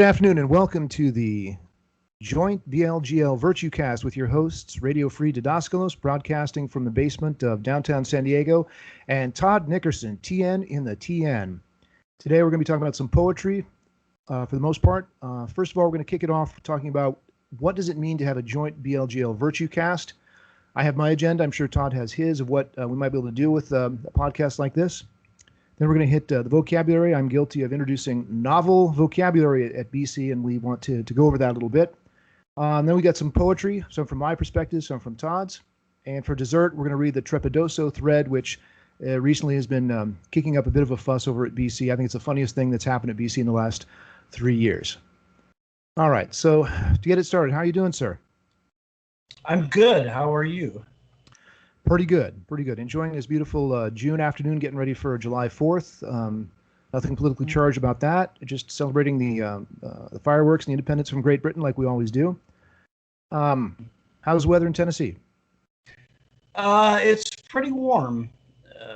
Good afternoon and welcome to the joint BLGL Virtue Cast with your hosts, Radio Free Didaskalos, broadcasting from the basement of downtown San Diego, and Todd Nickerson, TN in the TN. Today we're going to be talking about some poetry for the most part. First of all, we're going to kick it off talking about what does it mean to have a joint BLGL Virtue Cast. I have my agenda. I'm sure Todd has his of what we might be able to do with a podcast like this. Then we're going to hit the vocabulary. I'm guilty of introducing novel vocabulary at BC, and we want to go over that a little bit. Then we got some poetry, some from my perspective, some from Todd's. And for dessert, we're going to read the Trepidoso thread, which recently has been kicking up a bit of a fuss over at BC. I think it's the funniest thing that's happened at BC in the last 3 years. All right, so to get it started, how are you doing, sir? I'm good. How are you? Pretty good. Enjoying this beautiful June afternoon, getting ready for July 4th. Nothing politically charged about that. Just celebrating the fireworks and the independence from Great Britain like we always do. How's the weather in Tennessee? It's pretty warm.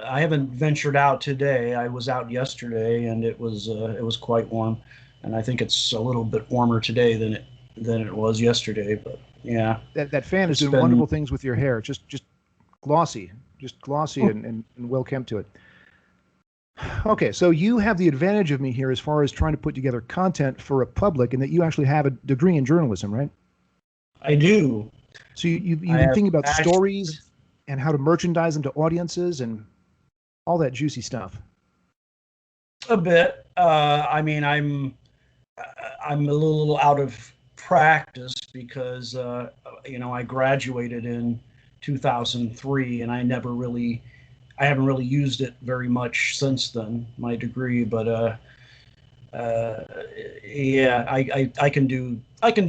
I haven't ventured out today. I was out yesterday, and it was quite warm. And I think it's a little bit warmer today than it was yesterday. But yeah, that fan is doing wonderful things with your hair. Just glossy and well kept to it. Okay, so you have the advantage of me here as far as trying to put together content for a public, and that you actually have a degree in journalism, right? I do. So you've been thinking about stories and how to merchandise them to audiences and all that juicy stuff. A bit. I mean, I'm a little out of practice because I graduated in 2003, and I haven't really used it very much since then, my degree. But yeah, I can do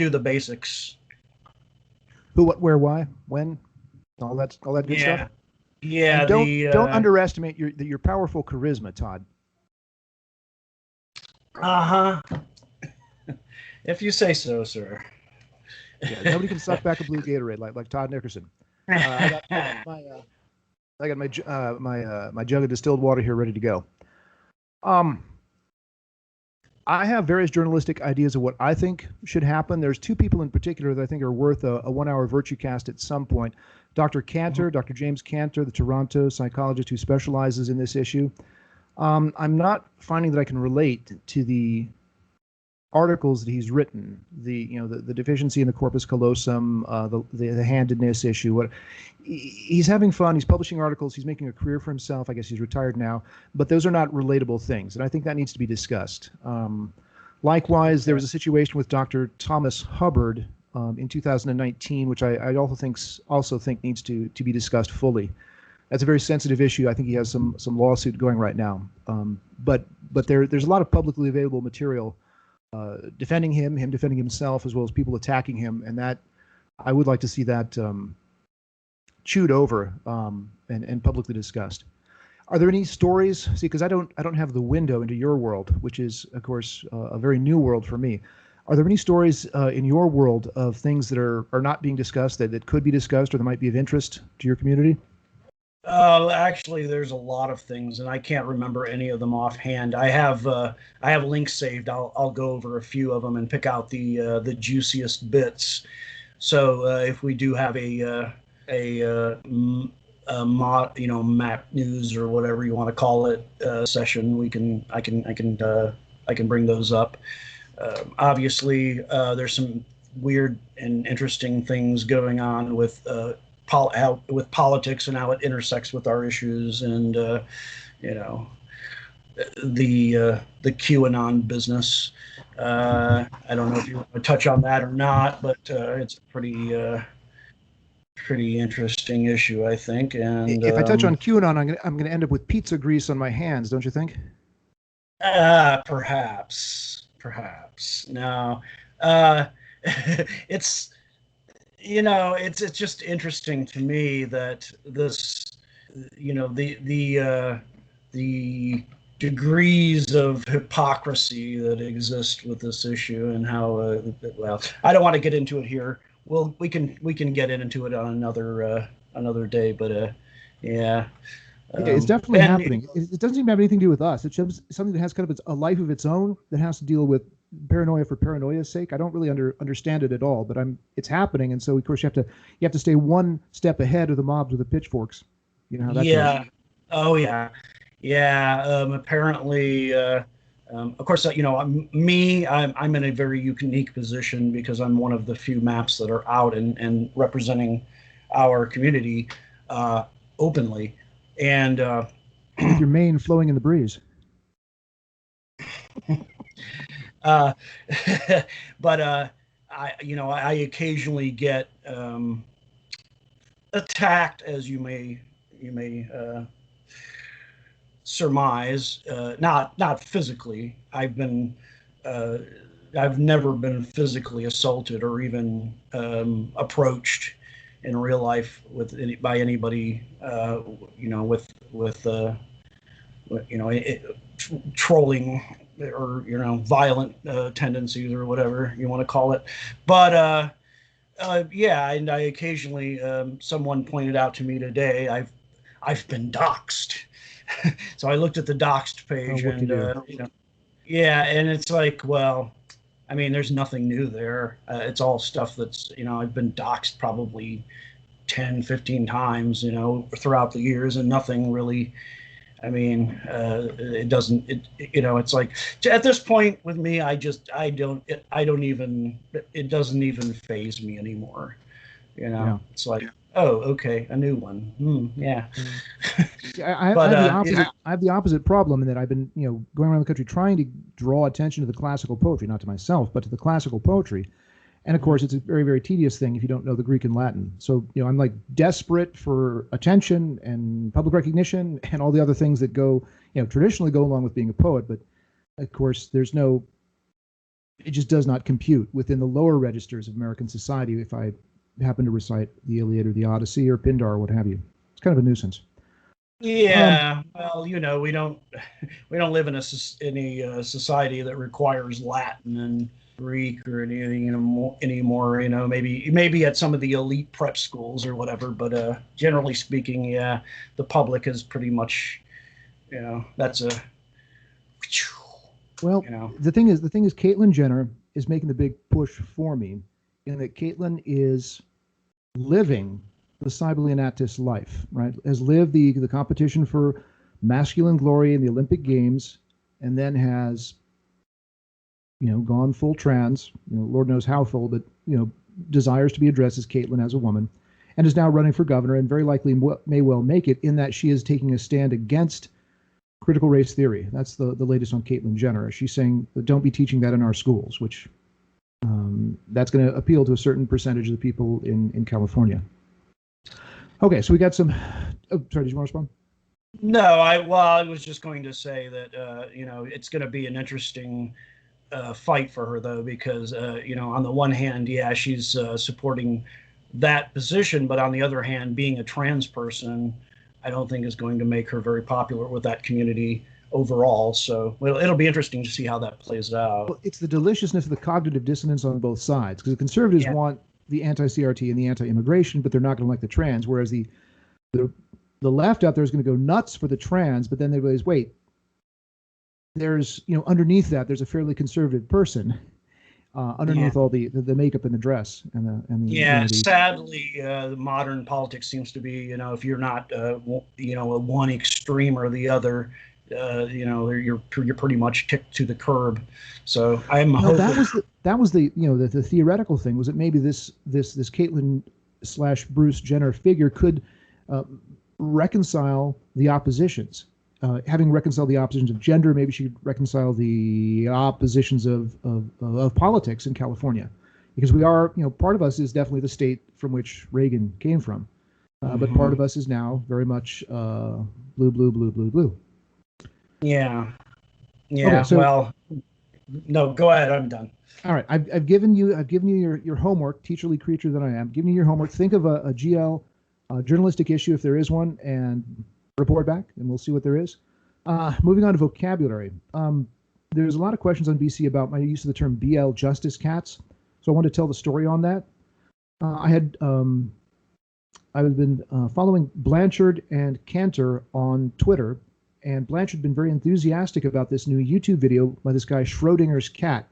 the basics. Who, what, where, why, when, all that good stuff. Yeah. And don't underestimate your powerful charisma, Todd. If you say so, sir. Yeah, nobody can suck back a blue Gatorade like Todd Nickerson. I got my jug of distilled water here ready to go. I have various journalistic ideas of what I think should happen. There's two people in particular that I think are worth a 1 hour virtue cast at some point. Dr. Cantor, Dr. James Cantor, the Toronto psychologist who specializes in this issue. I'm not finding that I can relate to the articles that he's written, the deficiency in the corpus callosum, the handedness issue. He's having fun. He's publishing articles. He's making a career for himself. I guess he's retired now, but those are not relatable things, and I think that needs to be discussed. Likewise, there was a situation with Dr. Thomas Hubbard in 2019, which I also think needs to be discussed fully. That's a very sensitive issue. I think he has some lawsuit going right now, but there's a lot of publicly available material defending him defending himself, as well as people attacking him, and that I would like to see that chewed over and publicly discussed. Are there any stories? See, because I don't have the window into your world, which is, of course, a very new world for me. Are there any stories in your world of things that are not being discussed that could be discussed or that might be of interest to your community? Actually, there's a lot of things, and I can't remember any of them offhand. I have links saved. I'll go over a few of them and pick out the juiciest bits. So if we do have a map news or whatever you want to call it session, I can bring those up. Obviously, there's some weird and interesting things going on with politics and how it intersects with our issues, and the QAnon business. I don't know if you want to touch on that or not, but it's a pretty interesting issue, I think. And if I touch on QAnon, I'm gonna end up with pizza grease on my hands, don't you think? Perhaps. No. It's just interesting to me that this, the degrees of hypocrisy that exist with this issue, and how well, I don't want to get into it here. Well, we can get into it on another day, but yeah. It's definitely happening. It doesn't even have anything to do with us. It's just something that has kind of a life of its own that has to deal with paranoia for paranoia's sake. I don't really understand it at all, but it's happening, and so of course you have to stay one step ahead of the mobs with the pitchforks. You know how that goes. Yeah. Oh yeah. Yeah. Apparently, of course, I'm in a very unique position because I'm one of the few maps that are out and representing our community openly, and With your mane flowing in the breeze. uh, but I occasionally get attacked, as you may surmise, not physically. I've never been physically assaulted or even approached in real life by anybody, with trolling or violent tendencies or whatever you want to call it. But yeah, and I occasionally, someone pointed out to me today, I've been doxxed. So I looked at the doxxed page, and yeah, and it's like, well, I mean, there's nothing new there. It's all stuff that's, I've been doxxed probably 10, 15 times, throughout the years, and nothing really. I mean, it doesn't. It's like at this point with me, I don't even. It doesn't even faze me anymore. Yeah. It's like, oh, okay, a new one. Yeah. I have the opposite problem in that I've been, going around the country trying to draw attention to the classical poetry, not to myself, but to the classical poetry. And of course, it's a very, very tedious thing if you don't know the Greek and Latin. So, I'm like desperate for attention and public recognition and all the other things that traditionally go along with being a poet. But of course, it just does not compute within the lower registers of American society if I happen to recite the Iliad or the Odyssey or Pindar or what have you. It's kind of a nuisance. Yeah, well, we don't live in any society that requires Latin and Greek or anything anymore. Maybe at some of the elite prep schools or whatever, but generally speaking, yeah, the public is pretty much, that's a. Well, the thing is, Caitlyn Jenner is making the big push for me, in that Caitlyn is living the Cyberleonatus life, right? Has lived the competition for masculine glory in the Olympic Games, and then has, gone full trans, Lord knows how full, but, desires to be addressed as Caitlyn as a woman, and is now running for governor, and very likely may well make it, in that she is taking a stand against critical race theory. That's the latest on Caitlyn Jenner. She's saying, don't be teaching that in our schools, which that's going to appeal to a certain percentage of the people in California. Okay, so we got some. Oh, sorry, did you want to respond? No, I was just going to say that it's going to be an interesting fight for her, though, because on the one hand, yeah, she's supporting that position, but on the other hand, being a trans person, I don't think is going to make her very popular with that community overall. So it'll be interesting to see how that plays out. Well, it's the deliciousness of the cognitive dissonance on both sides, because the conservatives want the anti-CRT and the anti-immigration, but they're not going to like the trans, whereas the left out there is going to go nuts for the trans, but then they realize, wait, there's, underneath that, there's a fairly conservative person underneath all the makeup and the dress and the sadly, the modern politics seems to be, if you're not one extreme or the other, you're pretty much kicked to the curb. So I'm hoping that was the theoretical thing, was that maybe this Caitlyn / Bruce Jenner figure could reconcile the oppositions. Having reconciled the oppositions of gender, maybe she could reconcile the oppositions of politics in California, because we are, part of us is definitely the state from which Reagan came from, but part of us is now very much blue. Yeah. Okay, so, no, go ahead. I'm done. All right, I've given you your homework, teacherly creature that I am. Giving you your homework. Think of a GL journalistic issue, if there is one, and report back, and we'll see what there is. Moving on to vocabulary. There's a lot of questions on BC about my use of the term BL justice cats, so I want to tell the story on that. I've been following Blanchard and Cantor on Twitter, and Blanchard had been very enthusiastic about this new YouTube video by this guy Schrodinger's cat,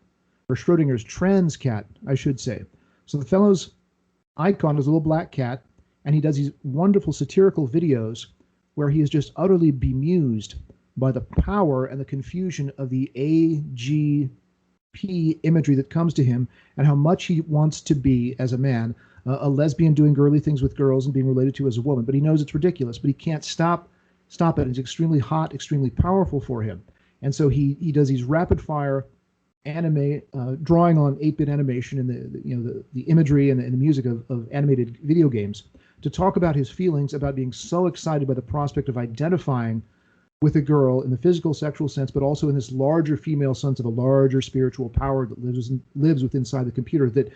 or Schrodinger's trans cat, I should say. So the fellow's icon is a little black cat, and he does these wonderful satirical videos where he is just utterly bemused by the power and the confusion of the AGP imagery that comes to him, and how much he wants to be, as a man, a lesbian doing girly things with girls and being related to as a woman. But he knows it's ridiculous, but he can't stop it. It's extremely hot, extremely powerful for him. And so he does these rapid fire anime, drawing on 8-bit animation and the imagery and the music of animated video games, to talk about his feelings about being so excited by the prospect of identifying with a girl in the physical, sexual sense, but also in this larger female sense of a larger spiritual power that lives within inside the computer, that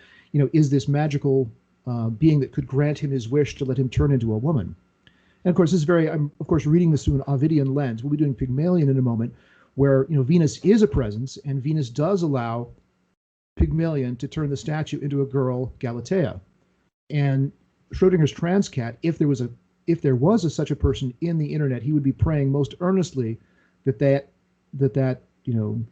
is this magical being that could grant him his wish to let him turn into a woman. And of course, I'm of course reading this through an Ovidian lens. We'll be doing Pygmalion in a moment, where Venus is a presence, and Venus does allow Pygmalion to turn the statue into a girl, Galatea. And Schrodinger's trans cat, if there was such a person in the internet, he would be praying most earnestly that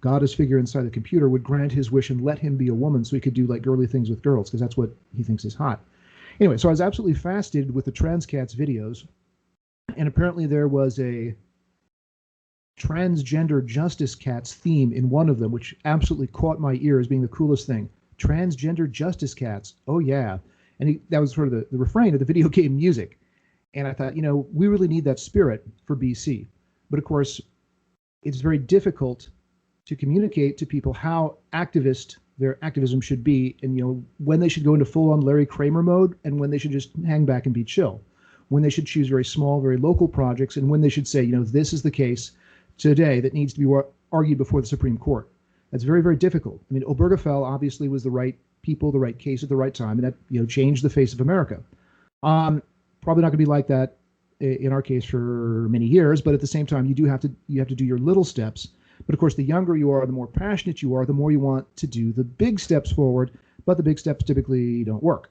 goddess figure inside the computer would grant his wish and let him be a woman, so he could do like girly things with girls, because that's what he thinks is hot. Anyway, so I was absolutely fascinated with the trans cat's videos, and apparently there was a transgender justice cats theme in one of them, which absolutely caught my ear as being the coolest thing. Transgender justice cats. Oh yeah. And that was sort of the refrain of the video game music. And I thought, we really need that spirit for BC. But of course, it's very difficult to communicate to people how their activism should be, and when they should go into full-on Larry Kramer mode, and when they should just hang back and be chill. When they should choose very small, very local projects, and when they should say, this is the case today that needs to be argued before the Supreme Court. That's very, very difficult. I mean, Obergefell obviously was the right people, the right case at the right time, and that changed the face of America. Probably not going to be like that in our case for many years, but at the same time, you have to do your little steps. But of course, the younger you are, the more passionate you are, the more you want to do the big steps forward. But the big steps typically don't work.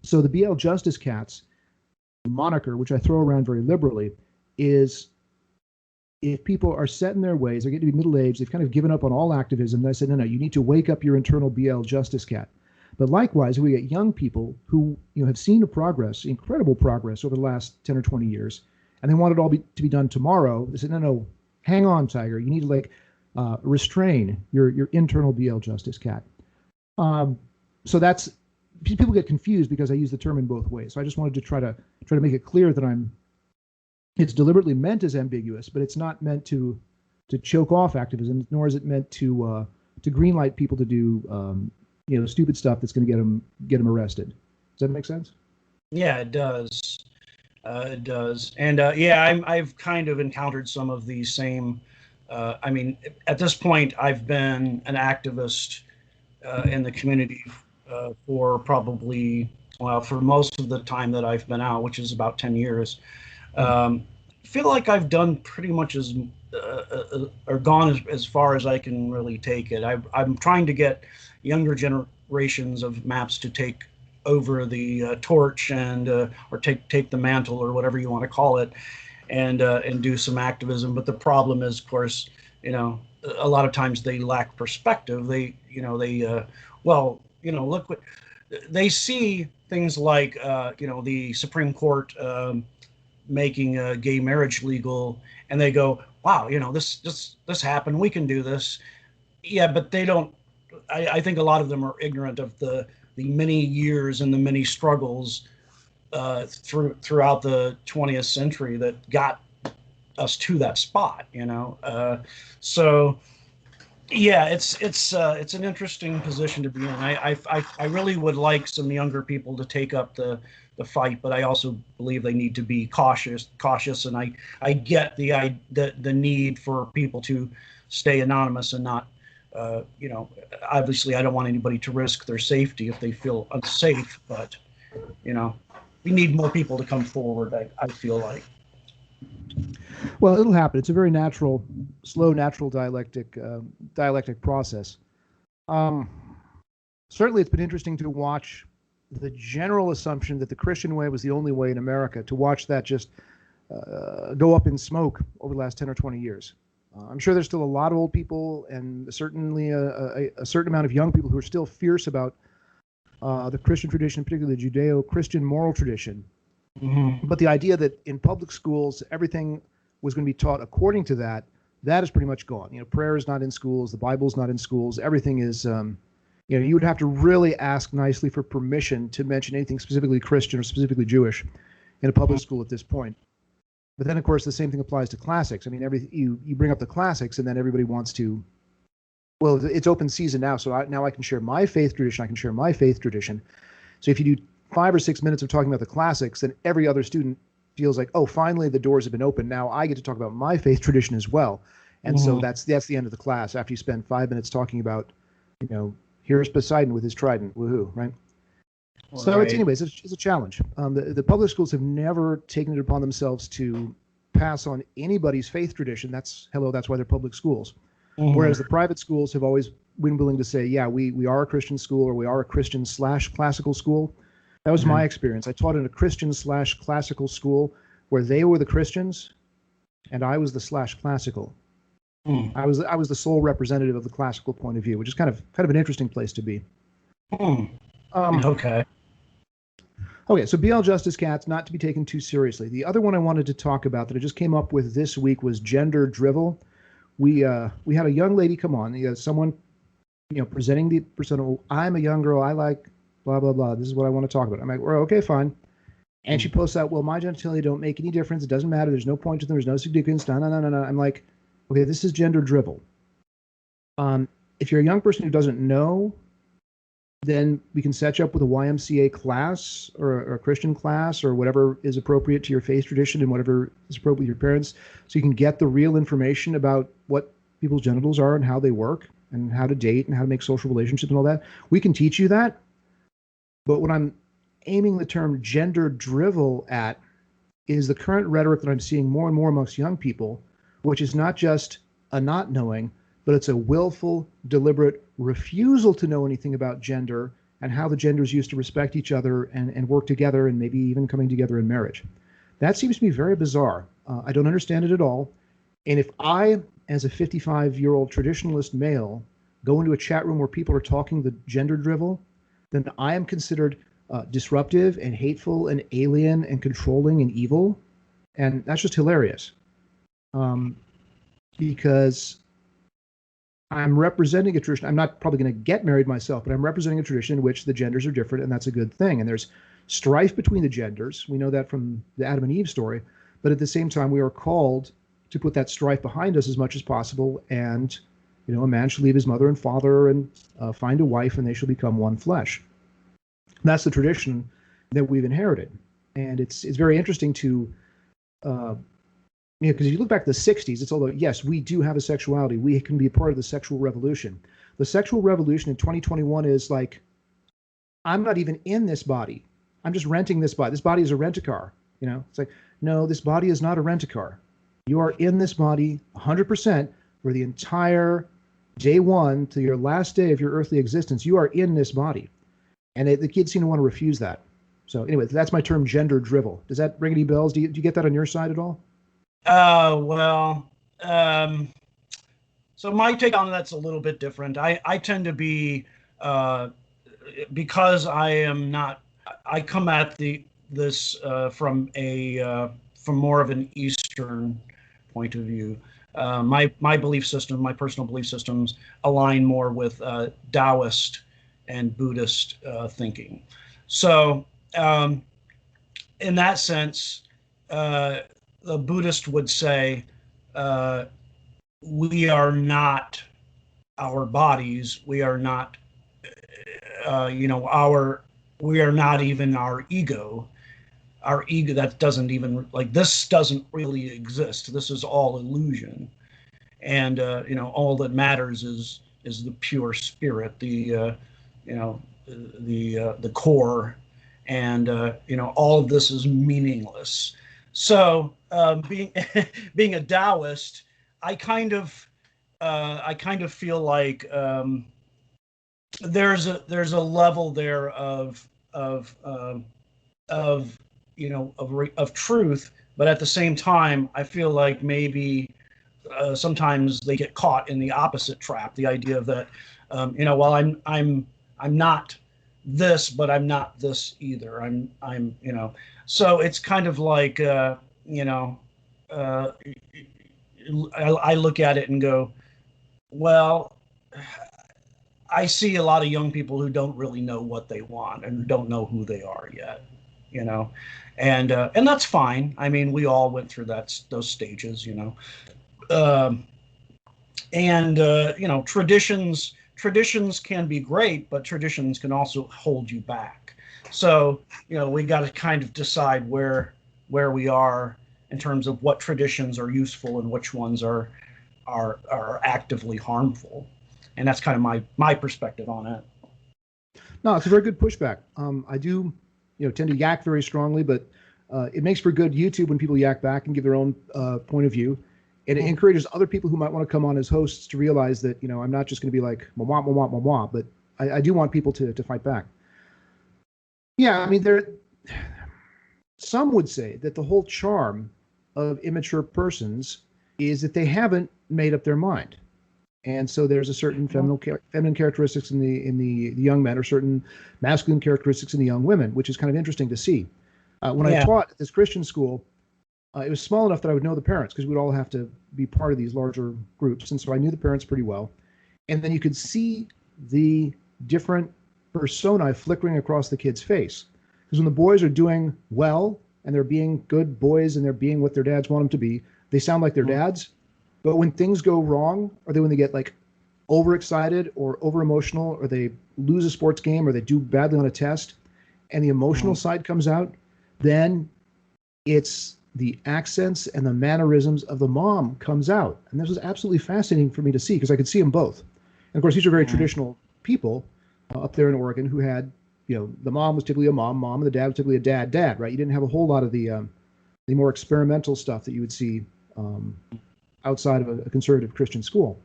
So the BL Justice Cats moniker, which I throw around very liberally, is if people are set in their ways, they're getting to be middle-aged, they've kind of given up on all activism, and I said, no, you need to wake up your internal BL Justice Cat. But likewise, we get young people who have seen incredible progress over the last 10 or 20 years, and they want it all to be done tomorrow. They said, no, hang on, Tiger. You need to restrain your internal BL Justice Cat. So that's, people get confused because I use the term in both ways. So I just wanted to try to make it clear that it's deliberately meant as ambiguous, but it's not meant to choke off activism, nor is it meant to greenlight people to do stupid stuff that's going to get them arrested. Does that make sense? Yeah, it does. It does. And I've kind of encountered some of these same. At this point, I've been an activist in the community for probably, for most of the time that I've been out, which is about 10 years. Feel like I've done pretty much or gone as far as I can really take it. I'm trying to get younger generations of maps to take over the torch and or take the mantle, or whatever you want to call it, and do some activism. But the problem is, of course, a lot of times they lack perspective. Look what they see, things like the Supreme Court making gay marriage legal, and they go, wow, this happened, we can do this. Yeah, but they don't. I think a lot of them are ignorant of the many years and the many struggles throughout the 20th century that got us to that spot. So yeah, it's an interesting position to be in. I really would like some younger people to take up the fight, but I also believe they need to be cautious, and I get the need for people to stay anonymous and not obviously I don't want anybody to risk their safety if they feel unsafe, but we need more people to come forward, I feel like. Well, it'll happen. It's a very slow natural dialectic process. Certainly it's been interesting to watch the general assumption that the Christian way was the only way in America, to watch that just go up in smoke over the last 10 or 20 years. I'm sure there's still a lot of old people and certainly a certain amount of young people who are still fierce about the Christian tradition, particularly the Judeo-Christian moral tradition. Mm-hmm. But the idea that in public schools everything was going to be taught according to that, that is pretty much gone. Prayer is not in schools, the Bible's not in schools. Everything is, you would have to really ask nicely for permission to mention anything specifically Christian or specifically Jewish in a public school at this point. But then, of course, the same thing applies to classics. I mean, you bring up the classics, and then everybody wants to. Well, it's open season now, so now I can share my faith tradition. I can share my faith tradition. So if you do 5 or 6 minutes of talking about the classics, then every other student feels like, oh, finally the doors have been opened. Now I get to talk about my faith tradition as well. And so that's the end of the class. After you spend 5 minutes talking about, here's Poseidon with his trident, woohoo, right? So it's a challenge. The public schools have never taken it upon themselves to pass on anybody's faith tradition. That's why they're public schools. Whereas the private schools have always been willing to say, yeah, we are a Christian school, or we are a Christian/classical school. That was my experience. I taught in a Christian/classical school where they were the Christians and I was the /classical. I was the sole representative of the classical point of view, which is kind of an interesting place to be. Okay. Okay, so BL Justice Cats, not to be taken too seriously. The other one I wanted to talk about that I just came up with this week was gender drivel. We had a young lady come on, someone, presenting the persona. I'm a young girl. I like blah, blah, blah. This is what I want to talk about. I'm like, well, okay, fine. And she posts out, well, my genitalia don't make any difference. It doesn't matter. There's no point to them. There's no significance. No. I'm like, okay, this is gender drivel. If you're a young person who doesn't know, then we can set you up with a YMCA class or a Christian class or whatever is appropriate to your faith tradition and whatever is appropriate with your parents, so you can get the real information about what people's genitals are and how they work and how to date and how to make social relationships and all that. We can teach you that. But what I'm aiming the term gender drivel at is the current rhetoric that I'm seeing more and more amongst young people, which is not just a not knowing, but it's a willful, deliberate refusal to know anything about gender and how the genders used to respect each other and work together and maybe even coming together in marriage. That seems to be very bizarre. I don't understand it at all. And if I, as a 55-year-old traditionalist male, go into a chat room where people are talking the gender drivel, then I am considered disruptive and hateful and alien and controlling and evil. And that's just hilarious. Because I'm representing a tradition. I'm not probably going to get married myself, but I'm representing a tradition in which the genders are different, and that's a good thing. And there's strife between the genders. We know that from the Adam and Eve story. But at the same time, we are called to put that strife behind us as much as possible. And, a man should leave his mother and father and find a wife, and they shall become one flesh. That's the tradition that we've inherited. And it's very interesting to because if you look back to the 60s, it's all about, yes, we do have a sexuality. We can be a part of the sexual revolution. The sexual revolution in 2021 is like, I'm not even in this body. I'm just renting this body. This body is a rent-a-car. It's like, no, this body is not a rent-a-car. You are in this body 100% for the entire day one to your last day of your earthly existence. You are in this body. And the kids seem to want to refuse that. So anyway, that's my term, gender drivel. Does that ring any bells? Do you get that on your side at all? So my take on that's a little bit different. I tend to be, because I come at this from more of an Eastern point of view. My belief system, my personal belief systems align more with Taoist and Buddhist thinking. So in that sense, the Buddhist would say, we are not our bodies. We are not, we are not even our ego. Our ego, that doesn't even, this doesn't really exist. This is all illusion. And, all that matters is the pure spirit, the core. And, all of this is meaningless. So being a Taoist, I kind of feel like there's a level there of truth, but at the same time, I feel like maybe sometimes they get caught in the opposite trap. The idea that, well, I'm not this, but I'm not this either. So it's kind of like, uh, I look at it and go, well, I see a lot of young people who don't really know what they want and don't know who they are yet, you know, and that's fine. I mean, we all went through those stages, and traditions can be great, but traditions can also hold you back. So we got to kind of decide where we are in terms of what traditions are useful and which ones are actively harmful. And that's kind of my perspective on it. No, it's a very good pushback. I do, tend to yak very strongly, but it makes for good YouTube when people yak back and give their own point of view. And it encourages other people who might want to come on as hosts to realize that, I'm not just going to be like, mwah, mwah, mwah, mwah, but I do want people to fight back. Yeah, I mean, some would say that the whole charm of immature persons is that they haven't made up their mind. And so there's a certain feminine characteristics in the young men, or certain masculine characteristics in the young women, which is kind of interesting to see. When I taught at this Christian school, it was small enough that I would know the parents, because we'd all have to be part of these larger groups. And so I knew the parents pretty well. And then you could see the different personae flickering across the kid's face. Because when the boys are doing well and they're being good boys and they're being what their dads want them to be, they sound like their dads. But when things go wrong, or when they get like overexcited or over emotional, or they lose a sports game, or they do badly on a test, and the emotional side comes out, then it's the accents and the mannerisms of the mom comes out. And this was absolutely fascinating for me to see, because I could see them both. And of course, these are very traditional people up there in Oregon who had, the mom was typically a mom, and the dad was typically a dad, right? You didn't have a whole lot of the more experimental stuff that you would see outside of a conservative Christian school.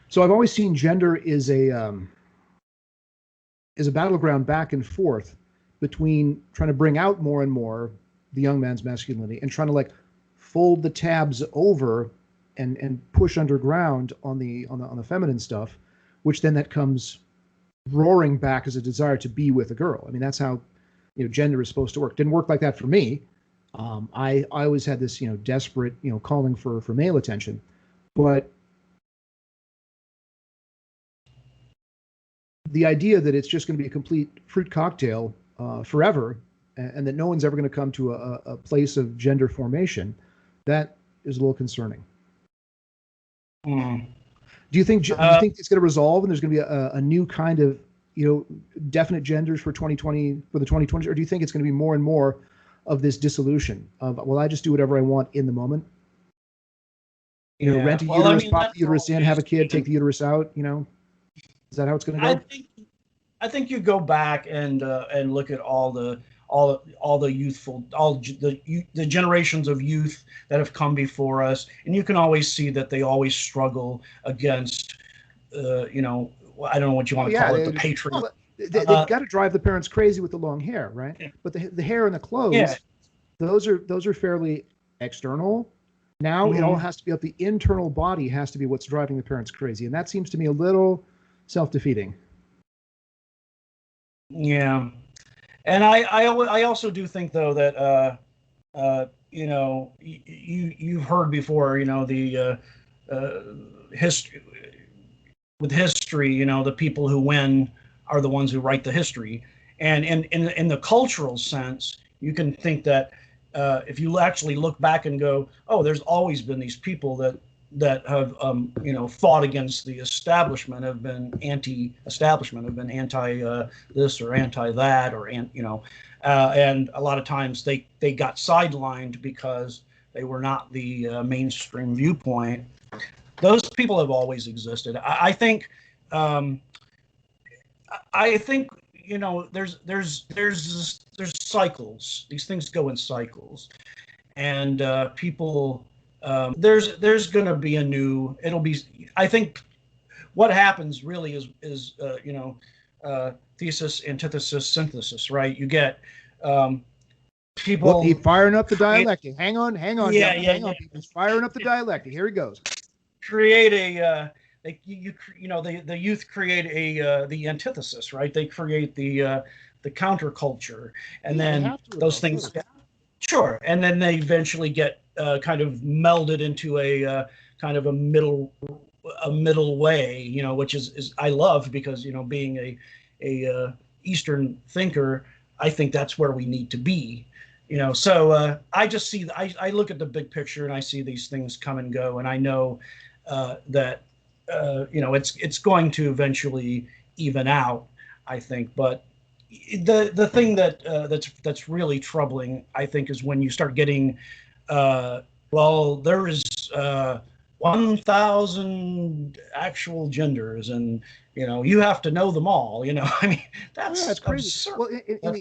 So I've always seen gender is a battleground back and forth between trying to bring out more and more the young man's masculinity and trying to like fold the tabs over and push underground on the feminine stuff, which then that comes roaring back as a desire to be with a girl. I mean, that's how gender is supposed to work. Didn't work like that for me. I always had this desperate calling for male attention, but the idea that it's just going to be a complete fruit cocktail forever, and that no one's ever going to come to a place of gender formation, that is a little concerning. Do you think it's going to resolve and there's going to be a new kind of definite genders for 2020, for the 2020s, or do you think it's going to be more and more of this dissolution of, well, I just do whatever I want in the moment? Rent a uterus, pop the uterus in, have a kid, take the uterus out. Is that how it's going to go? I think you go back and look at all the youthful, the generations of youth that have come before us, and you can always see that they always struggle against, I don't know what you want to call it, the patriarchy. Well, they've got to drive the parents crazy with the long hair, right? Yeah. But the hair and the clothes, those are fairly external. Now it all has to be up. The internal body has to be what's driving the parents crazy, and that seems to me a little self-defeating. Yeah, and I also do think though that you've heard before, the history. With history, the people who win are the ones who write the history. And in the cultural sense, you can think that if you actually look back and go, oh, there's always been these people that have fought against the establishment, have been anti-establishment, have been anti this or anti that, or and a lot of times they got sidelined because they were not the mainstream viewpoint. Those people have always existed. I think there's cycles. These things go in cycles, and people. There's going to be I think what happens really is thesis, antithesis, synthesis, right? You get people. He's firing up the create, dialectic. Hang on, yeah, gentlemen, yeah, hang yeah. on, people. He's firing up the dialectic. Here he goes. Create a you know the youth create a the antithesis, right? They create the counterculture, and Yeah, they then have to, those though. things, Sure. sure, and then they eventually get kind of melded into a kind of a middle way, you know, which is I love, because you know, being a Eastern thinker, I think that's where we need to be. You know, so I just see I look at the big picture and I see these things come and go, and I know that you know, it's going to eventually even out, I think. But the thing that that's really troubling, I think, is when you start getting well, there is 1,000 actual genders, and you know, you have to know them all. You know, I mean, Oh, yeah, that's it's crazy. absurd. Well,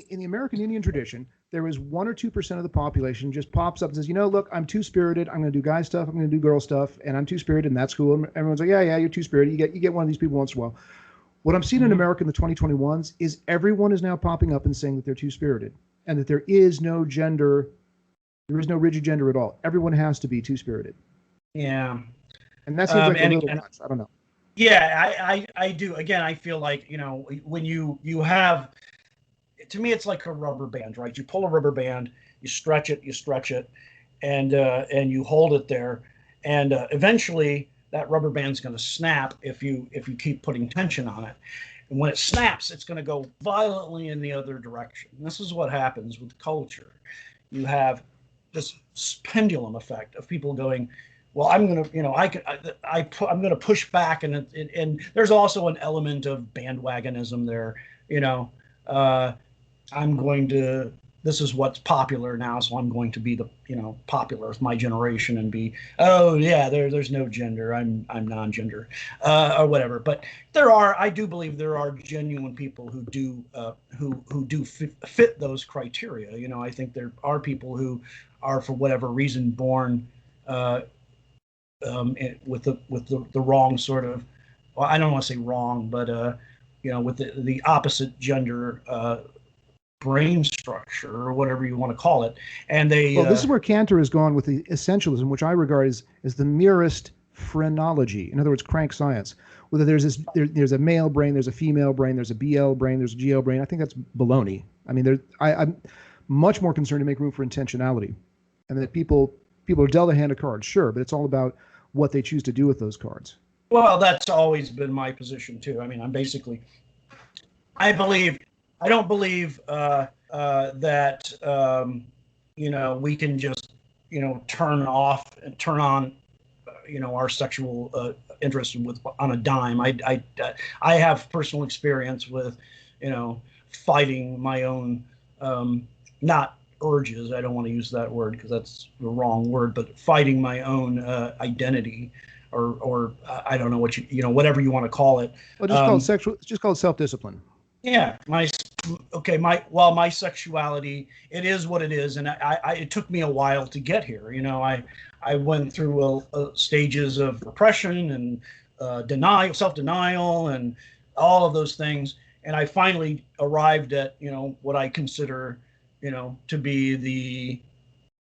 in the American Indian tradition, there is 1 or 2% of the population just pops up and says, you know, look, I'm two spirited. I'm going to do guy stuff. I'm going to do girl stuff, and I'm two spirited, and that's cool. And everyone's like, yeah, you're two spirited. You get one of these people once in a while. What I'm seeing in America in the 2021s is everyone is now popping up and saying that they're two spirited, and that there is no gender, there is no rigid gender at all. Everyone has to be two spirited, Yeah. and that seems like a And little again, much. I don't know. yeah, I do. Again, I feel like, you know, when you have, to me, it's like a rubber band, right? You pull a rubber band, you stretch it, and you hold it there, and eventually that rubber band's going to snap if you keep putting tension on it. And when it snaps, it's going to go violently in the other direction. And this is what happens with culture. You have this pendulum effect of people going, well, I'm going to, you know, I'm going to push back, and there's also an element of bandwagonism there, you know. I'm going to, this is what's popular now, so I'm going to be the, you know, popular with my generation and be, oh yeah, there's no gender, I'm non-gender, or whatever. But I do believe there are genuine people who do who do fit those criteria. You know, I think there are people who are, for whatever reason, born with the wrong sort of, well, I don't want to say wrong, but you know, with the opposite gender brain structure, or whatever you want to call it. And they Well, this is where Cantor has gone with the essentialism, which I regard as the merest phrenology. In other words, crank science. Whether there's a male brain, there's a female brain, there's a BL brain, there's a GL brain. I think that's baloney. I mean, I'm much more concerned to make room for intentionality, and that people are dealt a hand of cards, sure, but it's all about what they choose to do with those cards. Well, that's always been my position too. I mean, I don't believe that you know, we can just, you know, turn off and turn on you know, our sexual interest with on a dime. I have personal experience with, you know, fighting my own not urges. I don't want to use that word because that's the wrong word, but fighting my own identity, or I don't know what you know, whatever you want to call it. Well, just call it sexual. Just call it self-discipline. Yeah, my sexuality, it is what it is, and it took me a while to get here. You know, I went through stages of repression and self-denial, and all of those things, and I finally arrived at, you know, what I consider, you know, to be the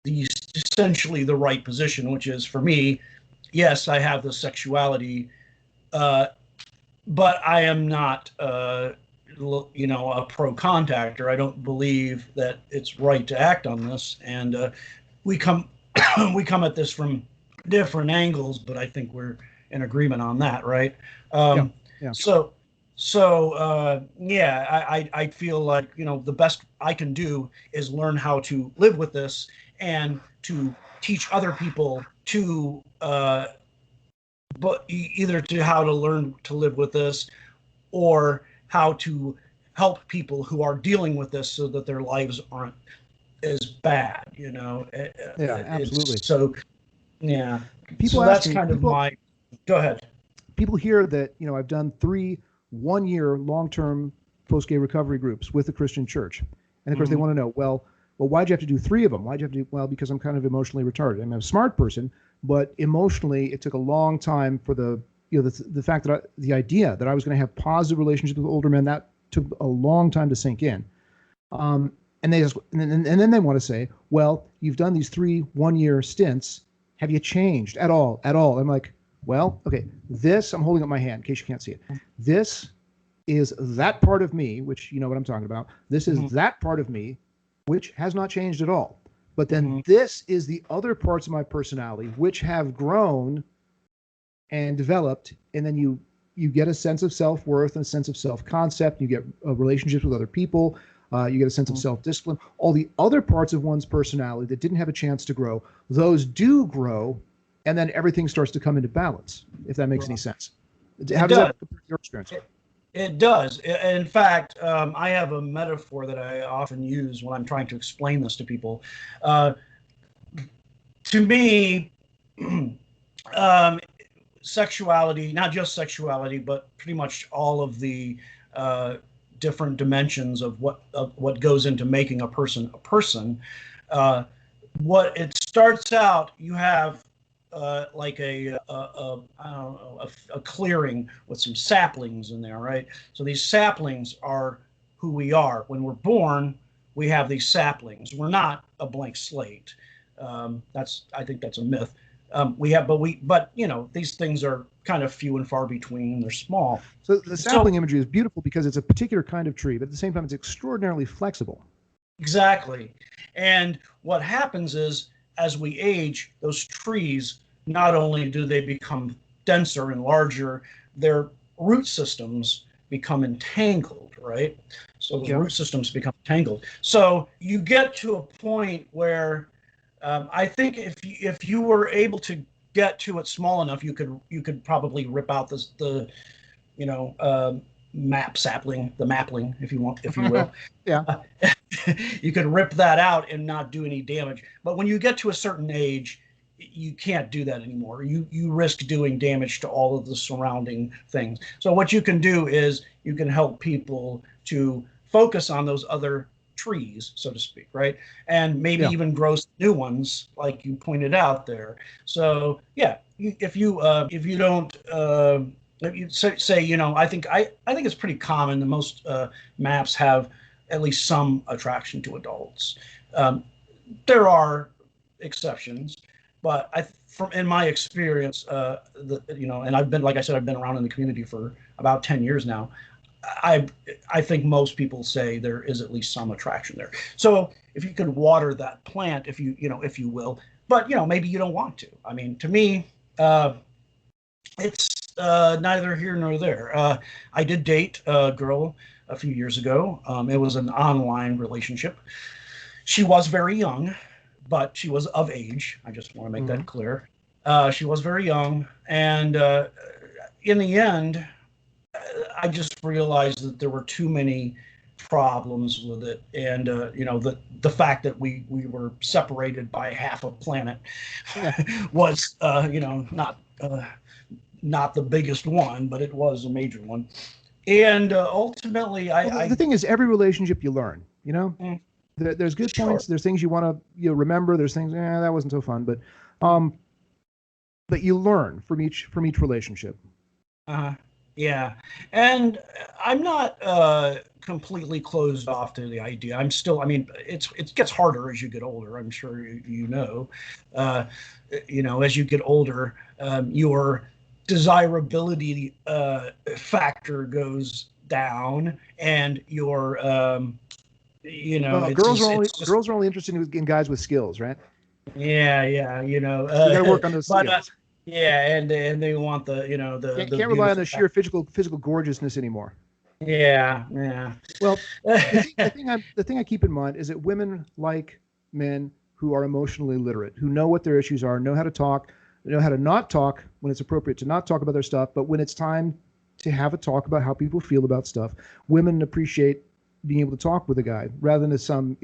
essentially the right position, which is, for me, yes, I have the sexuality, but I am not. You know, a pro contactor. I don't believe that it's right to act on this, and we come we come at this from different angles, but I think we're in agreement on that, right? Yeah. Yeah, I feel like, you know, the best I can do is learn how to live with this, and to teach other people to but either to how to learn to live with this, or how to help people who are dealing with this so that their lives aren't as bad, you know. Yeah, absolutely. So yeah, People so ask that's me. kind of my. Go ahead. People hear that, you know, I've done 3 1-year long-term post-gay recovery groups with the Christian Church, and of course they want to know, well, why'd you have to do 3 of them? Why'd you have to do? Well, because I'm kind of emotionally retarded. I'm a smart person, but emotionally it took a long time for the, you know, the fact that the idea that I was going to have positive relationships with older men, that took a long time to sink in. And And then they want to say, well, you've done these 3 1-year stints. Have you changed at all? At all? I'm like, well, okay, I'm holding up my hand in case you can't see it. This is that part of me, which you know what I'm talking about. This is that part of me, which has not changed at all. But then this is the other parts of my personality, which have grown and developed. And then you get a sense of self-worth and a sense of self-concept. You get relationships with other people. You get a sense of self-discipline. All the other parts of one's personality that didn't have a chance to grow, those do grow, and then everything starts to come into balance, if that makes any sense. How does that compare to your experience? It does. In fact, I have a metaphor that I often use when I'm trying to explain this to people. To me, sexuality, not just sexuality, but pretty much all of the different dimensions of what goes into making a person a person. What it starts out, you have like I don't know, a clearing with some saplings in there, right? So these saplings are who we are. When we're born, we have these saplings. We're not a blank slate. I think that's a myth. But you know, these things are kind of few and far between. They're small. So the sapling imagery is beautiful because it's a particular kind of tree, but at the same time, it's extraordinarily flexible. Exactly. And what happens is, as we age, those trees, not only do they become denser and larger, their root systems become entangled, right? So the root systems become tangled. So you get to a point where I think if you were able to get to it small enough, you could probably rip out the mapling, if you will. Yeah. You could rip that out and not do any damage. But when you get to a certain age, you can't do that anymore. You risk doing damage to all of the surrounding things. So what you can do is you can help people to focus on those other trees, so to speak, right? And maybe even grow new ones, like you pointed out there. So yeah, if you don't if you say, you know, I think it's pretty common that most maps have at least some attraction to adults. There are exceptions, but in my experience, and I've been, like I said, I've been around in the community for about 10 years now. I think most people say there is at least some attraction there. So if you can water that plant, if you will, but maybe you don't want to. I mean, to me, it's neither here nor there. I did date a girl a few years ago. It was an online relationship. She was very young, but she was of age. I just want to make that clear. She was very young, and in the end, I just realized that there were too many problems with it, and the fact that we were separated by half a planet was not the biggest one, but it was a major one. And ultimately, the thing is, every relationship you learn, there's good points, there's things you want to remember, there's things that wasn't so fun, but you learn from each relationship. Yeah, and I'm not completely closed off to the idea. I'm still, I mean, it gets harder as you get older. I'm sure you know. As you get older, your desirability factor goes down, and your girls are only interested in guys with skills, right? Yeah, you got to work on those skills. Yeah, and they want the can't rely on the sheer physical gorgeousness anymore. Yeah. Well, the thing I keep in mind is that women like men who are emotionally literate, who know what their issues are, know how to talk, know how to not talk when it's appropriate to not talk about their stuff, but when it's time to have a talk about how people feel about stuff, women appreciate being able to talk with a guy rather than some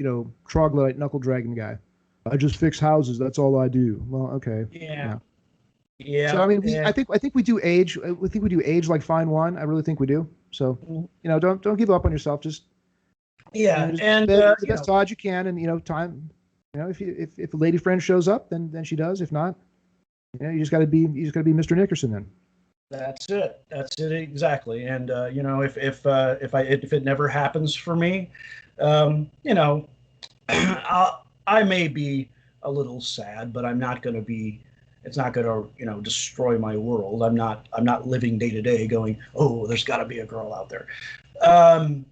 troglodyte knuckle dragging guy. I just fix houses. That's all I do. Well, okay. Yeah. So I mean, I think we do age. We think we do age like fine wine. I really think we do. So don't give up on yourself. Just and the best odds you can, and time. If a lady friend shows up, then she does. If not, you just got to be Mr. Nickerson then. That's it exactly. And if it never happens for me, I may be a little sad, but I'm not going to be. It's not going to, destroy my world. I'm not living day to day going, oh, there's got to be a girl out there. Um,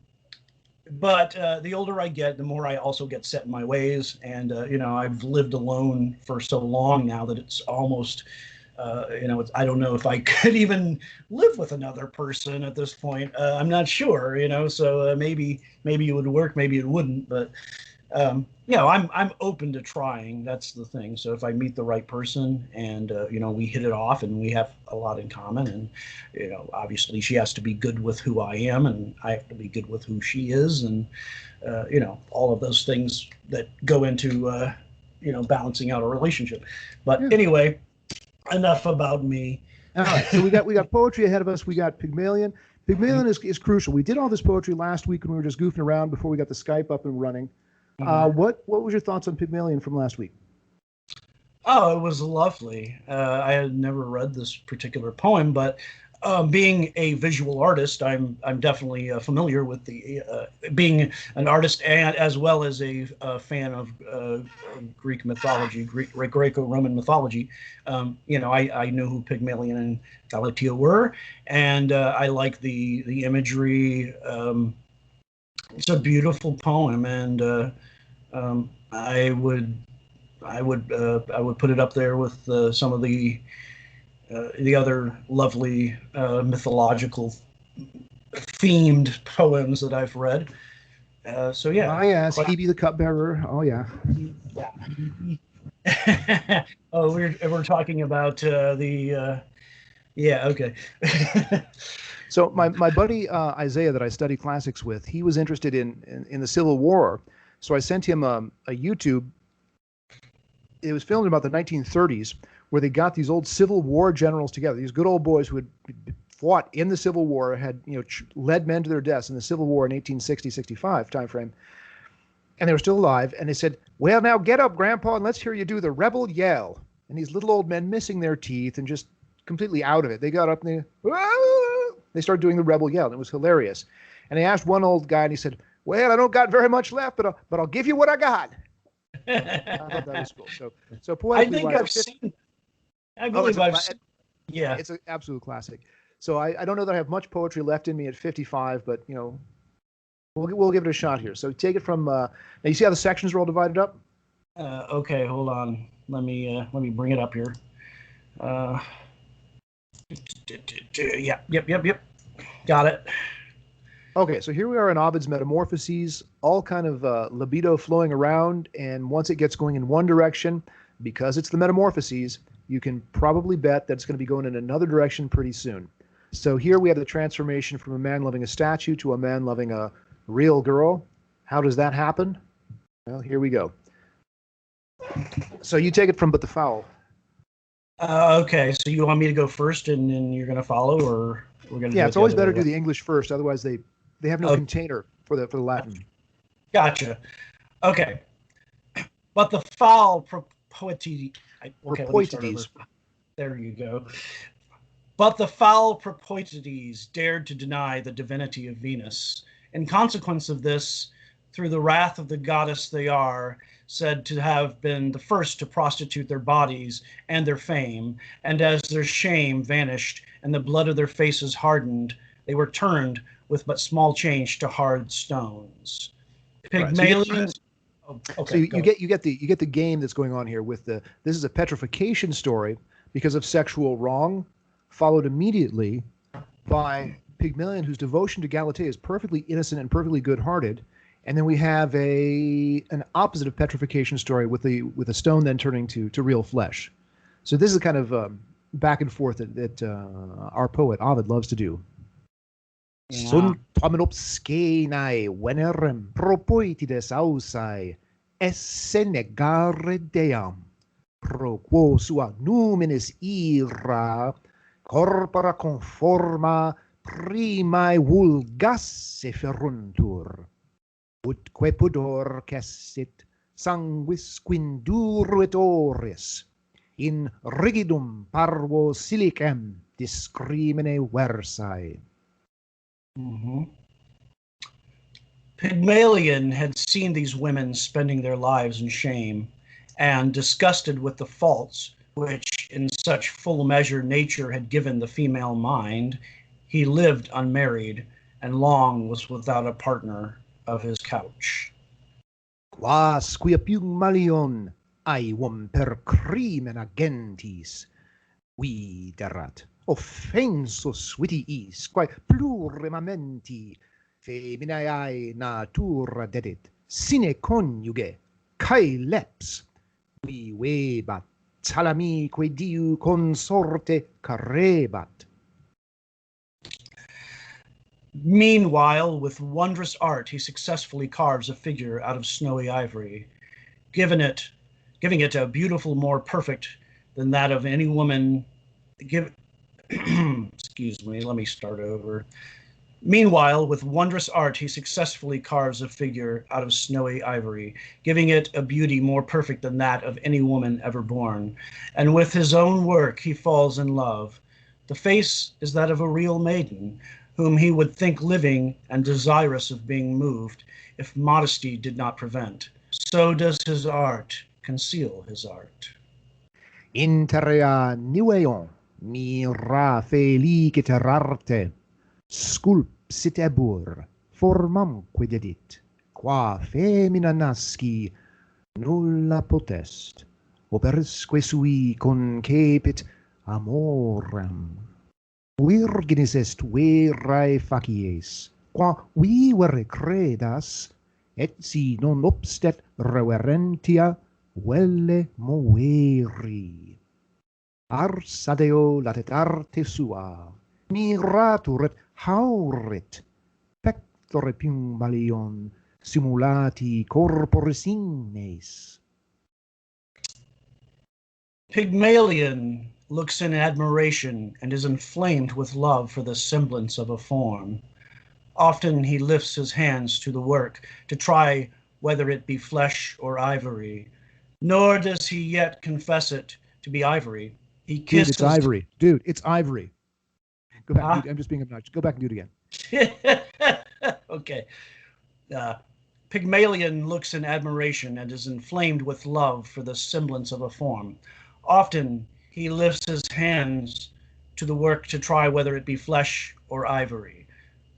but the older I get, the more I also get set in my ways. And, I've lived alone for so long now that it's almost, I don't know if I could even live with another person at this point. I'm not sure, so maybe it would work, maybe it wouldn't. But, I'm open to trying. That's the thing. So if I meet the right person and, we hit it off and we have a lot in common and, obviously she has to be good with who I am and I have to be good with who she is. And, all of those things that go into, balancing out a relationship. But anyway, enough about me. All right. So we got poetry ahead of us. We got Pygmalion. Pygmalion is crucial. We did all this poetry last week when we were just goofing around before we got the Skype up and running. What was your thoughts on Pygmalion from last week? Oh, it was lovely. I had never read this particular poem, but being a visual artist, I'm definitely familiar with the being an artist and as well as a fan of Greek mythology, Greco-Roman mythology. I knew who Pygmalion and Galatea were, and I like the imagery. It's a beautiful poem, and I would put it up there with some of the other lovely mythological themed poems that I've read. So yeah. Oh yes, Hebe the cupbearer. Oh yeah. Oh, we're talking about the. Yeah. Okay. So my buddy Isaiah that I study classics with, he was interested in the Civil War, so I sent him a YouTube. It was filmed about the 1930s, where they got these old Civil War generals together, these good old boys who had fought in the Civil War, had led men to their deaths in the Civil War in 1860-65 timeframe, and they were still alive. And they said, "Well, now get up, Grandpa, and let's hear you do the rebel yell." And these little old men missing their teeth and just completely out of it. They got up and they started doing the rebel yell. And it was hilarious. And they asked one old guy, and he said, "Well, I don't got very much left, but I'll give you what I got." I thought that was cool. So poetically, I believe I've seen. Yeah, it's an absolute classic. So I don't know that I have much poetry left in me at 55, but we'll give it a shot here. So take it from. Now you see how the sections are all divided up. Okay, hold on. Let me bring it up here. Yep. Got it. Okay, so here we are in Ovid's Metamorphoses, all kind of libido flowing around, and once it gets going in one direction, because it's the Metamorphoses, you can probably bet that it's going to be going in another direction pretty soon. So here we have the transformation from a man loving a statue to a man loving a real girl. How does that happen? Well, here we go. So you take it from But the Fowl. Okay, so you want me to go first and then you're going to follow, or we're going to? Yeah, it's always better to do the English first, otherwise they have no container for the Latin. Gotcha. Okay. But the foul propoetes. There you go. But the foul propoetes dared to deny the divinity of Venus. In consequence of this, through the wrath of the goddess they are said to have been the first to prostitute their bodies and their fame, and as their shame vanished and the blood of their faces hardened, they were turned with but small change to hard stones. Pygmalion. Right. So you get the game that's going on here with this is a petrification story because of sexual wrong, followed immediately by Pygmalion, whose devotion to Galatea is perfectly innocent and perfectly good-hearted. And then we have an opposite of petrification story with a stone then turning to real flesh. So this is a kind of back and forth that our poet Ovid loves to do. Sunt hominum scaenae venerem propoetides ausae esse negare deam pro quo sua numinis ira corpora conforma primae vulgasse feruntur utque pudor cessit sanguis quinduruit oris in rigidum parvo silicem discrimine versae. Mm-hmm. Pygmalion had seen these women spending their lives in shame, and disgusted with the faults which in such full measure nature had given the female mind, he lived unmarried, and long was without a partner of his couch. Quas quia Pygmalion aeum per crimina gentis viderat, offensus vitiis, quae plurimamenti feminae natura dedit, sine conjuge, cae leps, vivebat, salamique diu consorte carebat. Meanwhile, with wondrous art, he successfully carves a figure out of snowy ivory, giving it a beautiful more perfect than that of any woman. Excuse me, let me start over. Meanwhile, with wondrous art, he successfully carves a figure out of snowy ivory, giving it a beauty more perfect than that of any woman ever born. And with his own work, he falls in love. The face is that of a real maiden, whom he would think living and desirous of being moved, if modesty did not prevent. So does his art conceal his art. Interea niveon mira feliciter arte, sculpsit ebur, formamque dedit, qua femina nasci nulla potest, opersque sui concepit amorem. Virginis est verae facies, qua vivere credas, et si non obstet reverentia velle moveri. Ars adeo latet arte sua, miratur et haurit, pectore Pygmalion simulati corporis ignes. Pygmalion looks in admiration and is inflamed with love for the semblance of a form. Often he lifts his hands to the work to try whether it be flesh or ivory, nor does he yet confess it to be ivory. He kisses. Dude, it's ivory. Dude, it's ivory. Go back. I'm just being obnoxious. Go back and do it again. Okay. Pygmalion looks in admiration and is inflamed with love for the semblance of a form. Often he lifts his hands to the work to try whether it be flesh or ivory,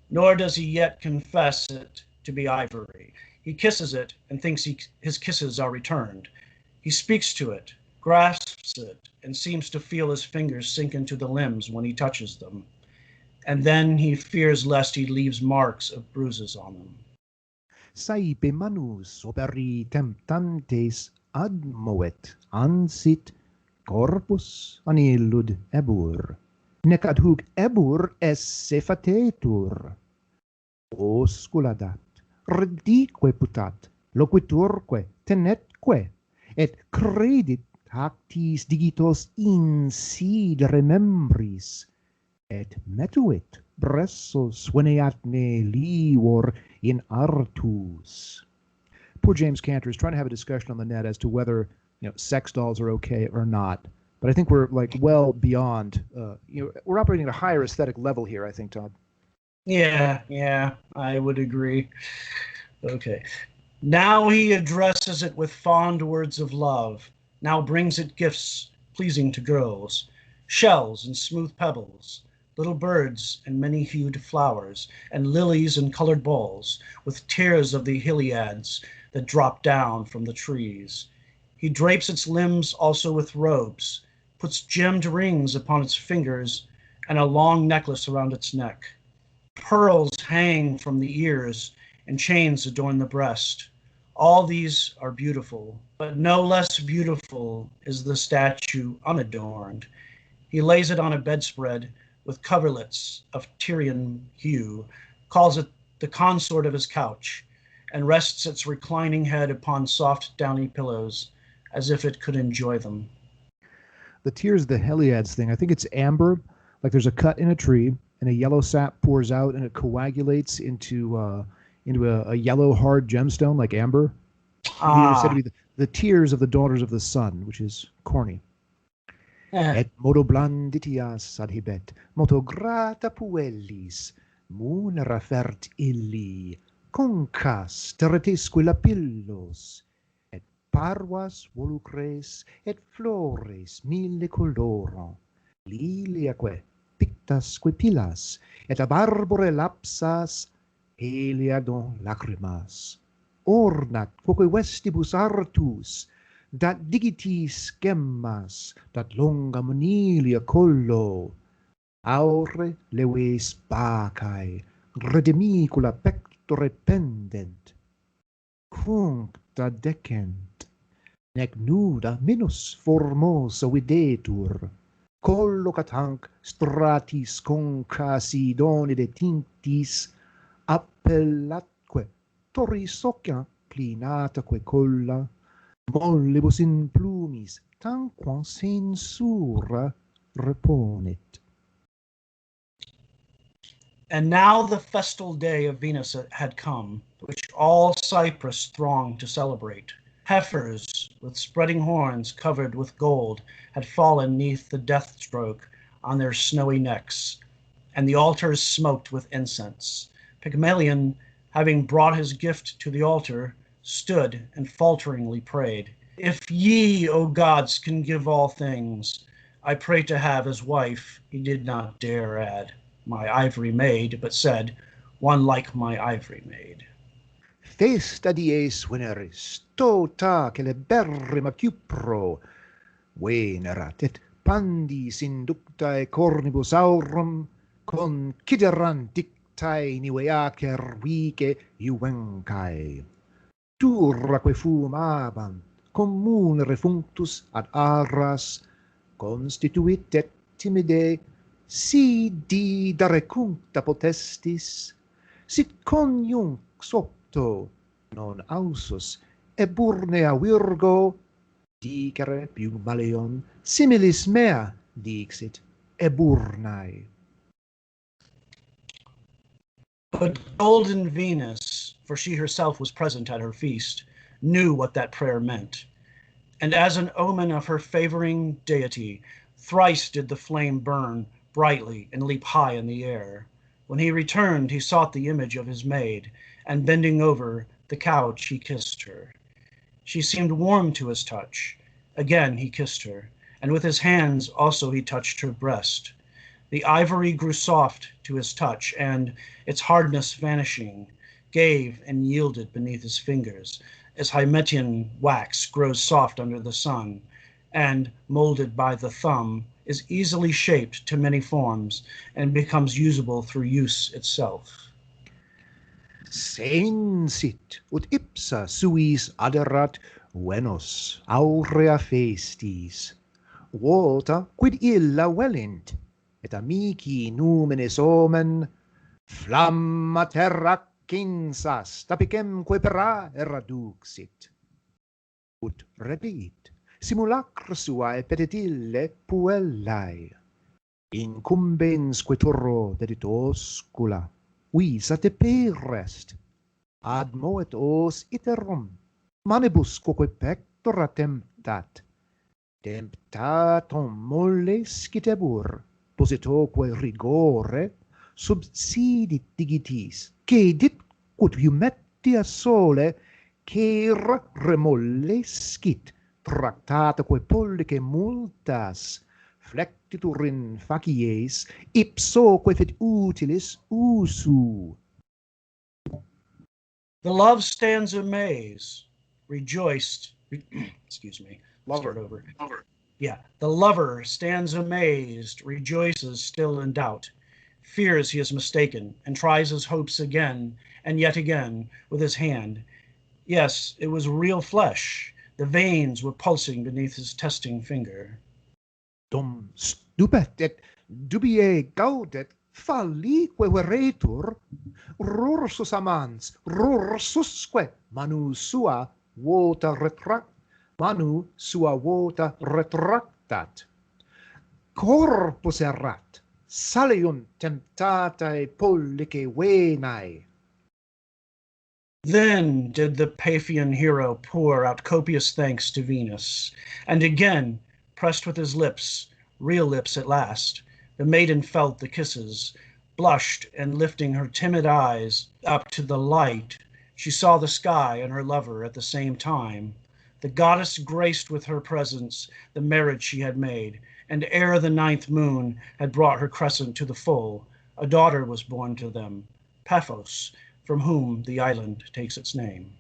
nor does he yet confess it to be ivory. He kisses it and thinks his kisses are returned. He speaks to it, grasps it, and seems to feel his fingers sink into the limbs when he touches them. And then he fears lest he leaves marks of bruises on them. Saepe manus operi temptantes admoet ansit corpus anillud ebur, nec ad huc ebur esse fatetur. Osculadat, redique putat, loquiturque tenetque, et credit actis digitos insidere membris, et metuit bressos veneat me livor in artus. Poor James Cantor is trying to have a discussion on the net as to whether sex dolls are okay or not. But I think we're like well beyond. We're operating at a higher aesthetic level here, I think, Todd. Yeah, I would agree. Okay. Now he addresses it with fond words of love. Now brings it gifts pleasing to girls, shells and smooth pebbles, little birds and many-hued flowers, and lilies and colored balls, with tears of the Heliads that drop down from the trees. He drapes its limbs also with robes, puts gemmed rings upon its fingers, and a long necklace around its neck. Pearls hang from the ears, and chains adorn the breast. All these are beautiful, but no less beautiful is the statue unadorned. He lays it on a bedspread with coverlets of Tyrian hue, calls it the consort of his couch, and rests its reclining head upon soft downy pillows, as if it could enjoy them. The tears of the Heliads thing, I think it's amber, like there's a cut in a tree, and a yellow sap pours out, and it coagulates into a yellow hard gemstone like amber. These are said to be the tears of the daughters of the sun, which is corny. Et modo blanditias adhibet, moto grata puellis, munera fert illi, concas terretesque lapillos, et parvas volucres, et flores mille coloro, liliaque pictasque pilas, et ab arbore lapsas, heliadon lacrimas. Ornat quoque vestibus artus, dat digitis gemmas, dat longa monilia collo, aure leves bacae, redemicula pectore pendent, cuncta decent, nec nuda minus formosa videtur, collocat hanc stratis concas idonide tintis, appellatque torris socia clinataque colla, mollibus in plumis tanquam censura reponit. And now the festal day of Venus had come, which all Cyprus thronged to celebrate. Heifers with spreading horns covered with gold had fallen neath the death stroke on their snowy necks, and the altars smoked with incense. Pygmalion, having brought his gift to the altar, stood and falteringly prayed. If ye, O gods, can give all things, I pray to have as wife, he did not dare add, my ivory maid, but said, one like my ivory maid. Festa dies veneris, tota celeberrima Cupro, venerat et pandis inductae cornibus aurum, considerant dictae nive acer vice juvencae. Turraque fumabant, communere functus ad arras, constituit et timide, si didere cuncta potestis, sit coniunc sopto, non ausus, eburnea virgo, dicere Pygmalion, similis mea, dixit, eburnae. But golden Venus, for she herself was present at her feast, knew what that prayer meant. And as an omen of her favoring deity, thrice did the flame burn brightly and leap high in the air. When he returned, he sought the image of his maid, and bending over the couch, he kissed her. She seemed warm to his touch. Again he kissed her, and with his hands also he touched her breast. The ivory grew soft to his touch, and, its hardness vanishing, gave and yielded beneath his fingers, as Hymettian wax grows soft under the sun, and, molded by the thumb, is easily shaped to many forms, and becomes usable through use itself. Sensit, ut ipsa suis aderat Venus aurea festis, vota quid illa velint, et amici numenes omen, flamma terra cinsas tapicemque pera eraduxit. Ut repit, simulacra suae petit ille puellae, incumbensque turro dedit oscula, visa te perest, ad moet os iterum, manibus quoque pectora temptat mollescitebur, positoque rigore, subsidit digitis, cedit quod humettia sole, cer remollescit, tractataque pollice multas, flectitur in facies, ipsoque fit utilis usu. The love stands amazed, rejoiced, excuse me, start over. Yeah, the lover stands amazed, rejoices still in doubt, fears he is mistaken, and tries his hopes again and yet again with his hand. Yes, it was real flesh. The veins were pulsing beneath his testing finger. Dum stupet et dubie gaudet, fallique veretur, rursus amans, rursusque manu sua vota retractat. Corpus erat, saliunt temptatae pollice venae. Then did the Paphian hero pour out copious thanks to Venus, and again, pressed with his lips, real lips at last, the maiden felt the kisses, blushed, and lifting her timid eyes up to the light, she saw the sky and her lover at the same time. The goddess graced with her presence the marriage she had made, and ere the ninth moon had brought her crescent to the full, a daughter was born to them, Paphos, from whom the island takes its name.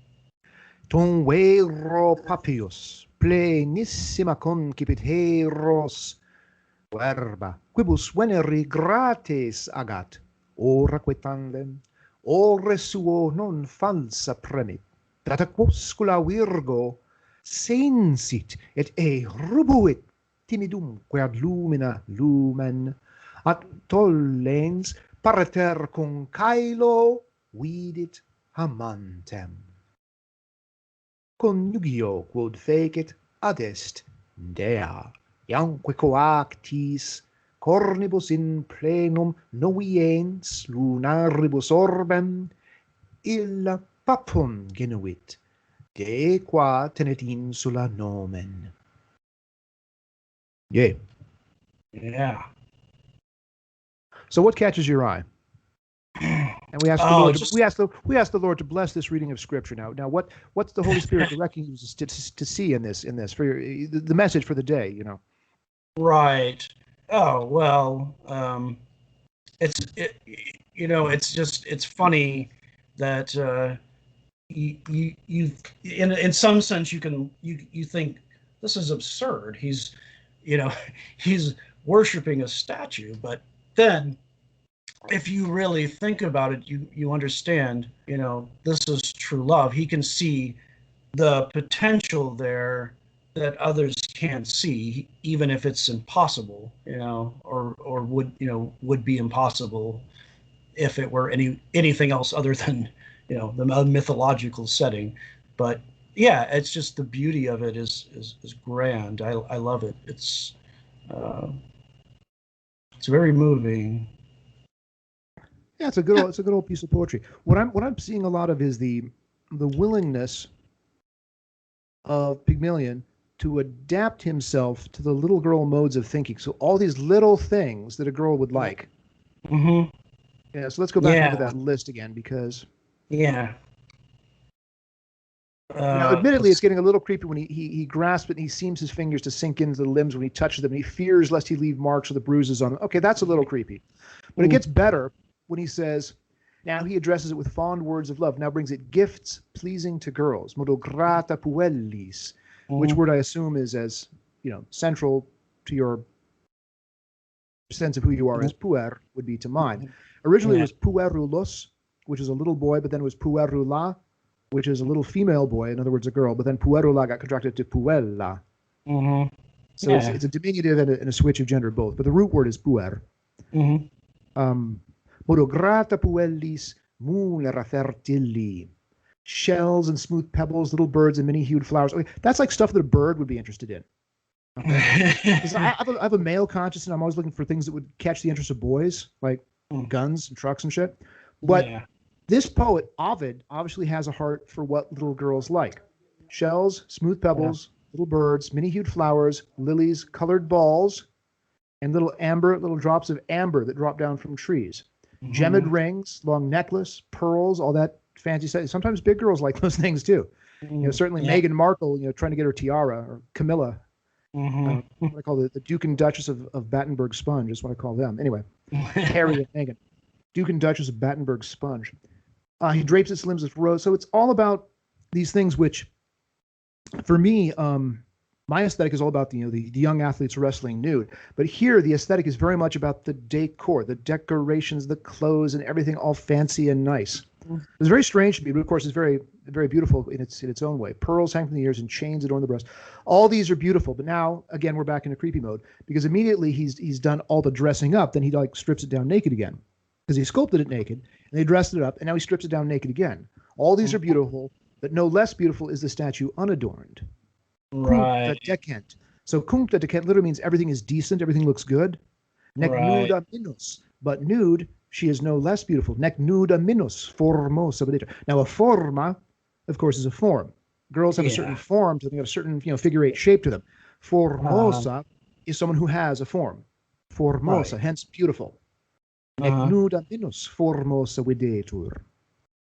Ton vero papius, plenissima concipit heros, verba, quibus veneri gratis agat, ora quetandem, ore suo non falsa premit, data quoscula virgo sensit et rubuit timidumque ad lumina lumen, at tollens parter concaelo vidit amantem. Conjugio quod fecit adest dea, iamque coactis cornibus in plenum noviens lunaribus orbem, illa papum genuit, de qua tenet insula nomen. Yea. Yeah. So what catches your eye? And we ask the Lord. We ask the Lord to bless this reading of Scripture. Now, what's the Holy Spirit directing you to see in this for the message for the day? You know. Right. Oh well. It's funny that you in some sense you think this is absurd. He's he's worshiping a statue, but then if you really think about it, you understand, this is true love. He can see the potential there that others can't see, even if it's impossible, or would be impossible if it were anything else other than, the mythological setting. But yeah, it's just the beauty of it is grand. I love it. It's very moving. Yeah, it's a good old piece of poetry. What I'm seeing a lot of is the willingness of Pygmalion to adapt himself to the little girl modes of thinking. So all these little things that a girl would like. Mm-hmm. Yeah. So let's go back over that list again, because. Yeah. Now, admittedly, it's getting a little creepy when he grasps it and he seems his fingers to sink into the limbs when he touches them, and he fears lest he leave marks or the bruises on them. Okay, that's a little creepy. But it gets better when he says, now he addresses it with fond words of love, now brings it gifts pleasing to girls, modo grata puellis, which word I assume is as, central to your sense of who you are as puer would be to mine. Originally it was puerulos, which is a little boy, but then it was puerula, which is a little female boy, in other words, a girl, but then puerula got contracted to puella. Mm-hmm. So it's a diminutive and a switch of gender both, but the root word is puer. Mm-hmm. Modo grata puellis munera fertilli. Shells and smooth pebbles, little birds and many-hued flowers. Okay, that's like stuff that a bird would be interested in. Okay? I have a male conscience, and I'm always looking for things that would catch the interest of boys, like guns and trucks and shit. But this poet, Ovid, obviously has a heart for what little girls like. Shells, smooth pebbles, little birds, many-hued flowers, lilies, colored balls, and little drops of amber that drop down from trees. Gemmed rings, long necklace, pearls, all that fancy stuff. Sometimes big girls like those things too. Certainly Meghan Markle, trying to get her tiara, or Camilla. What I call the Duke and Duchess of Battenberg Sponge is what I call them. Anyway, Harry and Meghan, Duke and Duchess of Battenberg Sponge. He drapes his limbs with rose. So it's all about these things which, for me, my aesthetic is all about the young athletes wrestling nude. But here, the aesthetic is very much about the decor, the decorations, the clothes, and everything all fancy and nice. It's very strange to me, but of course, it's very, very beautiful in its own way. Pearls hang from the ears and chains adorn the breast. All these are beautiful. But now, again, we're back in a creepy mode, because immediately he's done all the dressing up. Then he strips it down naked again, because he sculpted it naked and they dressed it up, and now he strips it down naked again. All these are beautiful, but no less beautiful is the statue unadorned. Right. Decent. So cuncta decent literally means everything is decent, everything looks good. Nec nuda minus, but nude, she is no less beautiful. Nec nuda minus formosa. Now a forma, of course, is a form. Girls have a certain form to them, have a certain figure eight shape to them. Formosa is someone who has a form. Formosa, hence beautiful. Et Uh-huh. nuda minus formosa videtur.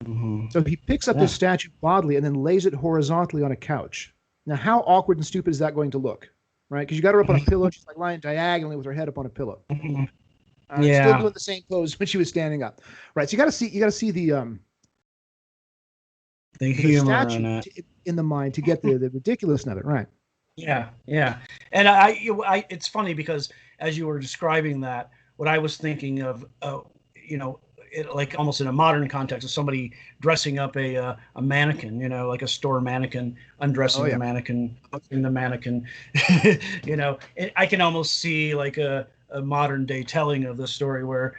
Mm-hmm. So he picks up Yeah. this statue bodily and then lays it horizontally on a couch. Now, how awkward and stupid is that going to look? Right? Because you got her up on a pillow. She's like lying diagonally with her head up on a pillow. Mhm. Still Yeah. doing the same pose when she was standing up. Right. So you got to see The the humor in statue it. in the mind to get the ridiculousness of it. Right. Yeah, yeah. And it's funny because as you were describing that, what I was thinking of, like almost in a modern context of somebody dressing up a mannequin, like a store mannequin, Oh undressing the yeah. mannequin, upping the mannequin. I can almost see like a modern day telling of the story where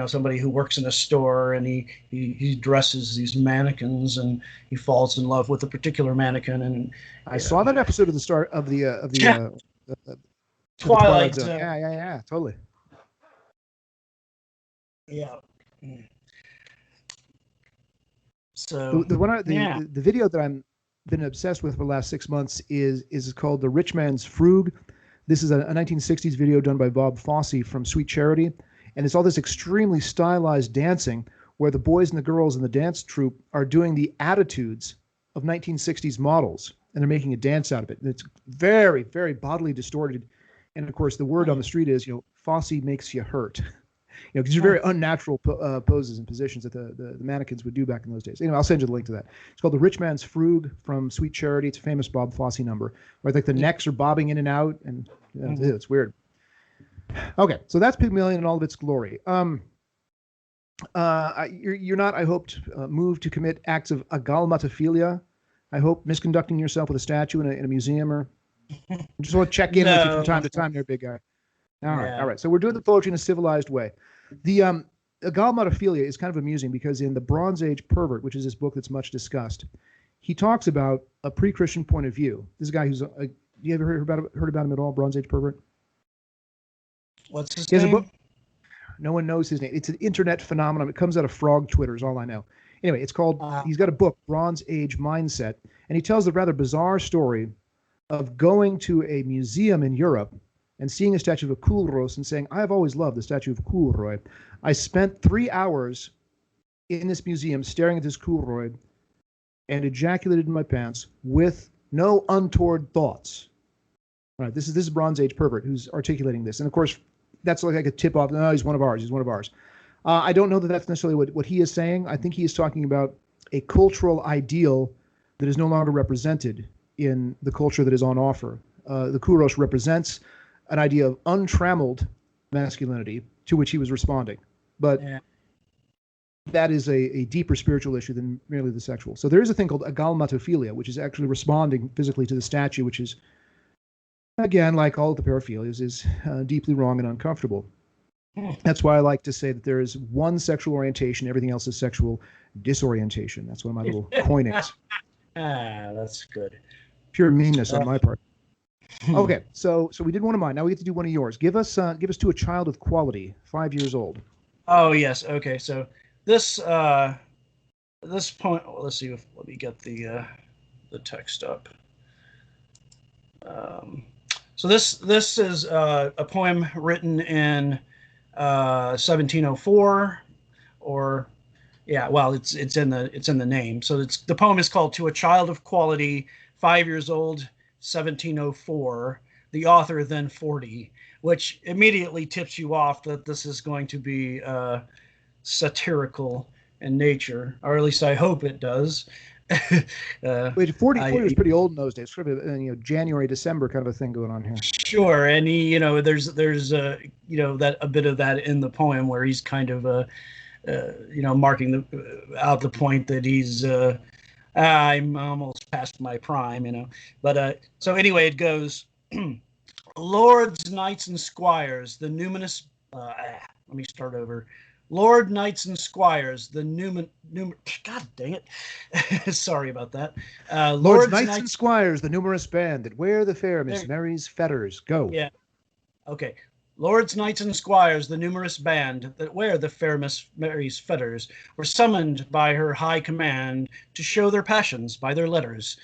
somebody who works in a store and he dresses these mannequins and he falls in love with a particular mannequin and I saw that episode of the start yeah, of the Twilight Twilight Zone. Zone. Yeah, totally. Yeah. So The one yeah. the video that I'm been obsessed with for the last 6 months is called The Rich Man's Frug. This is a 1960s video done by Bob Fosse from Sweet Charity, and it's all this extremely stylized dancing where the boys and the girls in the dance troupe are doing the attitudes of 1960s models, and they're making a dance out of it. And it's very, very bodily distorted, and of course, the word on the street is, Fosse makes you hurt. These are very unnatural poses and positions that the mannequins would do back in those days. Anyway, I'll send you the link to that. It's called The Rich Man's Frug from Sweet Charity. It's a famous Bob Fosse number where like the necks are bobbing in and out, and it's weird. Okay, so that's Pygmalion in all of its glory. You're not, I hope, moved to commit acts of agalmatophilia. I hope misconducting yourself with a statue in a museum, or just want to check in with you from time to time there, big guy. All right. So we're doing the poetry in a civilized way. The agalmatophilia is kind of amusing because in the Bronze Age Pervert, which is this book that's much discussed, he talks about a pre-Christian point of view. This guy who's you ever heard about him at all? Bronze Age Pervert. What's his He has name? a book. No one knows his name. It's an internet phenomenon. It comes out of frog Twitter is all I know. Anyway, it's called. He's got a book, Bronze Age Mindset, and he tells a rather bizarre story of going to a museum in Europe and seeing a statue of Kulros and saying, I have always loved the statue of Kulroy. I spent 3 hours in this museum staring at this Kulroy and ejaculated in my pants with no untoward thoughts. All right, this is Bronze Age Pervert who's articulating this. And of course, that's like a tip off. No, he's one of ours. He's one of ours. I don't know that that's necessarily what he is saying. I think he is talking about a cultural ideal that is no longer represented in the culture that is on offer. The Kuros represents an idea of untrammeled masculinity to which he was responding. But that is a deeper spiritual issue than merely the sexual. So there is a thing called agalmatophilia, which is actually responding physically to the statue, which is, again, like all of the paraphilias, is deeply wrong and uncomfortable. That's why I like to say that there is one sexual orientation, everything else is sexual disorientation. That's one of my little coinings. That's good. Pure meanness on my part. Okay, so we did one of mine. Now we get to do one of yours. Give us To a Child of Quality, 5 years old. Oh yes. Okay. So this point. Let's see. Let me get the text up. So this is a poem written in 1704, or well, it's in the name. So the poem is called "To a Child of Quality, 5 years old, 1704." The author then 40, which immediately tips you off that this is going to be satirical in nature, or at least I hope it does. Wait, 40 was pretty old in those days. Sort of January, December kind of a thing going on here. Sure, and there's that a bit of that in the poem where he's kind of marking out the point that he's I'm almost past my prime, But so anyway, it goes, Lords, knights, and squires, the numinous. Let me start over. Lord, knights, and squires, the God dang it. Sorry about that. Lords, knights, and squires, the numerous band that wear the fair Miss Mary's fetters. Go. Yeah. Okay. Lords, knights, and squires, the numerous band that wear the fair Miss Mary's fetters, were summoned by her high command to show their passions by their letters.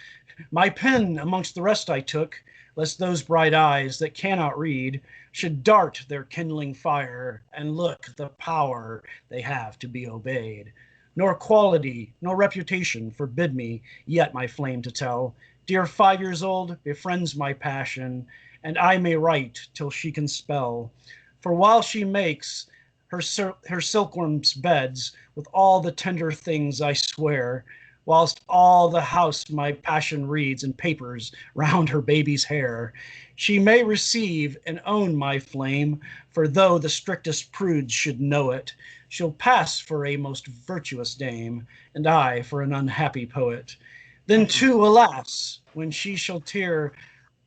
My pen amongst the rest I took, lest those bright eyes that cannot read should dart their kindling fire, and look the power they have to be obeyed. Nor quality, nor reputation forbid me yet my flame to tell. Dear 5 years old befriends my passion, and I may write till she can spell. For while she makes her silkworm's beds with all the tender things I swear, whilst all the house my passion reads in papers round her baby's hair, she may receive and own my flame, for though the strictest prudes should know it, she'll pass for a most virtuous dame, and I for an unhappy poet. Then too, alas, when she shall tear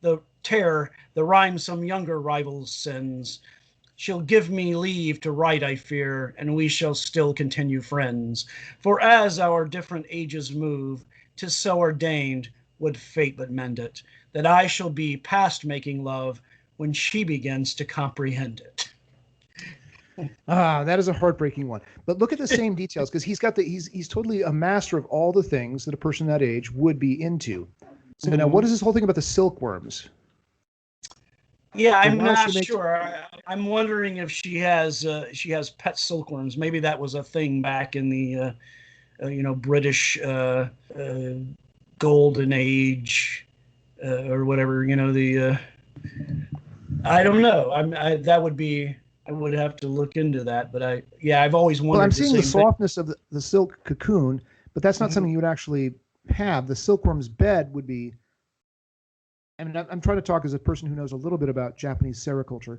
the rhyme some younger rivals sends, she'll give me leave to write, I fear, and we shall still continue friends. For as our different ages move, 'tis so ordained, would fate but mend it, that I shall be past making love when she begins to comprehend it. Ah, that is a heartbreaking one. But look at the same details, because he's totally a master of all the things that a person that age would be into. So now, what is this whole thing about the silkworms? Yeah, I'm not sure. I'm wondering if she has pet silkworms. Maybe that was a thing back in the British golden age or whatever. I don't know. That would be. I would have to look into that. But I've always wondered. Well, I'm seeing the softness of the silk cocoon, but that's not something you would actually have. The silkworm's bed would be. I mean, I'm trying to talk as a person who knows a little bit about Japanese sericulture.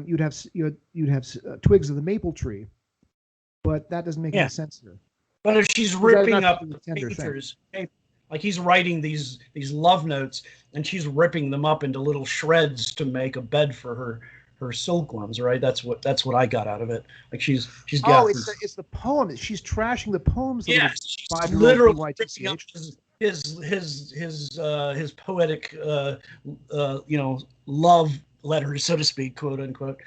You'd have twigs of the maple tree, but that doesn't make any sense here. But if she's ripping up the pictures, like he's writing these love notes, and she's ripping them up into little shreds to make a bed for her silkworms, right? That's what I got out of it. Like she's got. Oh, it's the poem. She's trashing the poems. Yes, she's literally ripping up his poetic love letters, so to speak, quote unquote.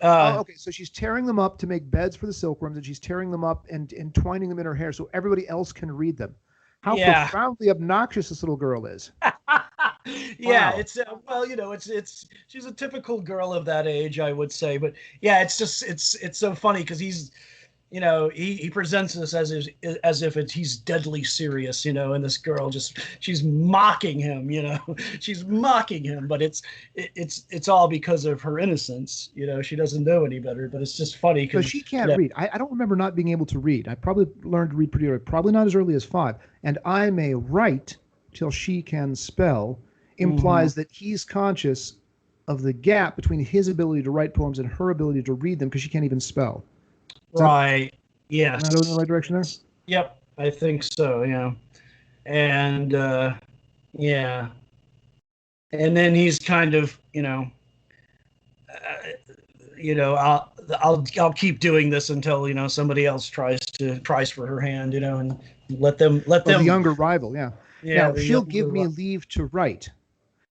Okay, so she's tearing them up to make beds for the silkworms, and she's tearing them up and twining them in her hair so everybody else can read them. How profoundly obnoxious this little girl is. Yeah, wow. It's she's a typical girl of that age, I would say. But yeah, it's so funny because he's. He presents this as if he's deadly serious, and this girl she's mocking him, she's mocking him, but it's all because of her innocence, she doesn't know any better, but it's just funny because she can't read. I don't remember not being able to read. I probably learned to read pretty early, probably not as early as 5. And I may write till she can spell implies that he's conscious of the gap between his ability to write poems and her ability to read them because she can't even spell. Right. Yes. Am I going in the right direction there? Yep, I think so. Yeah, and yeah, and then he's kind of I'll keep doing this until somebody else tries for her hand, and let them the younger rival. Yeah. Yeah. Now she'll give me leave to write.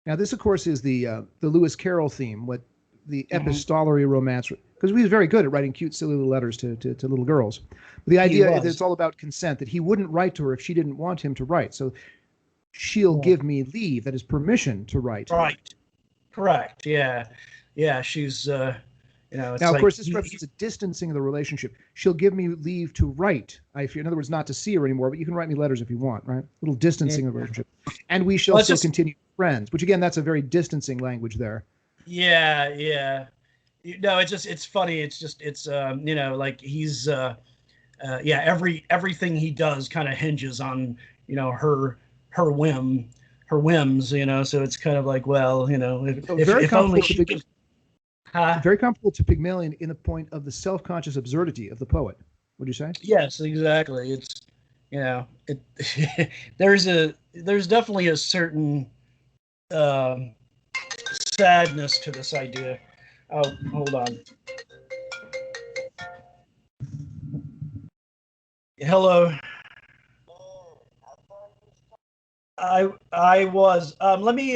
Now this, of course, is the Lewis Carroll theme, what the epistolary romance. Because he was very good at writing cute, silly little letters to little girls. But the idea is it's all about consent, that he wouldn't write to her if she didn't want him to write. So she'll give me leave, that is permission to write. Right. Correct. Yeah. Yeah. She's, it's now, of course, this represents a distancing of the relationship. She'll give me leave to write. In other words, not to see her anymore, but you can write me letters if you want, right? A little distancing of the relationship. And we shall still continue friends, which, again, that's a very distancing language there. Yeah. Yeah. No, it's funny. It's like he's everything he does kind of hinges on her whims, so it's kind of like, well, if only she could. Very comfortable to Pygmalion in the point of the self-conscious absurdity of the poet. Would you say? Yes, exactly. It's there's definitely a certain sadness to this idea. Oh, hold on. Hello. I was. Let me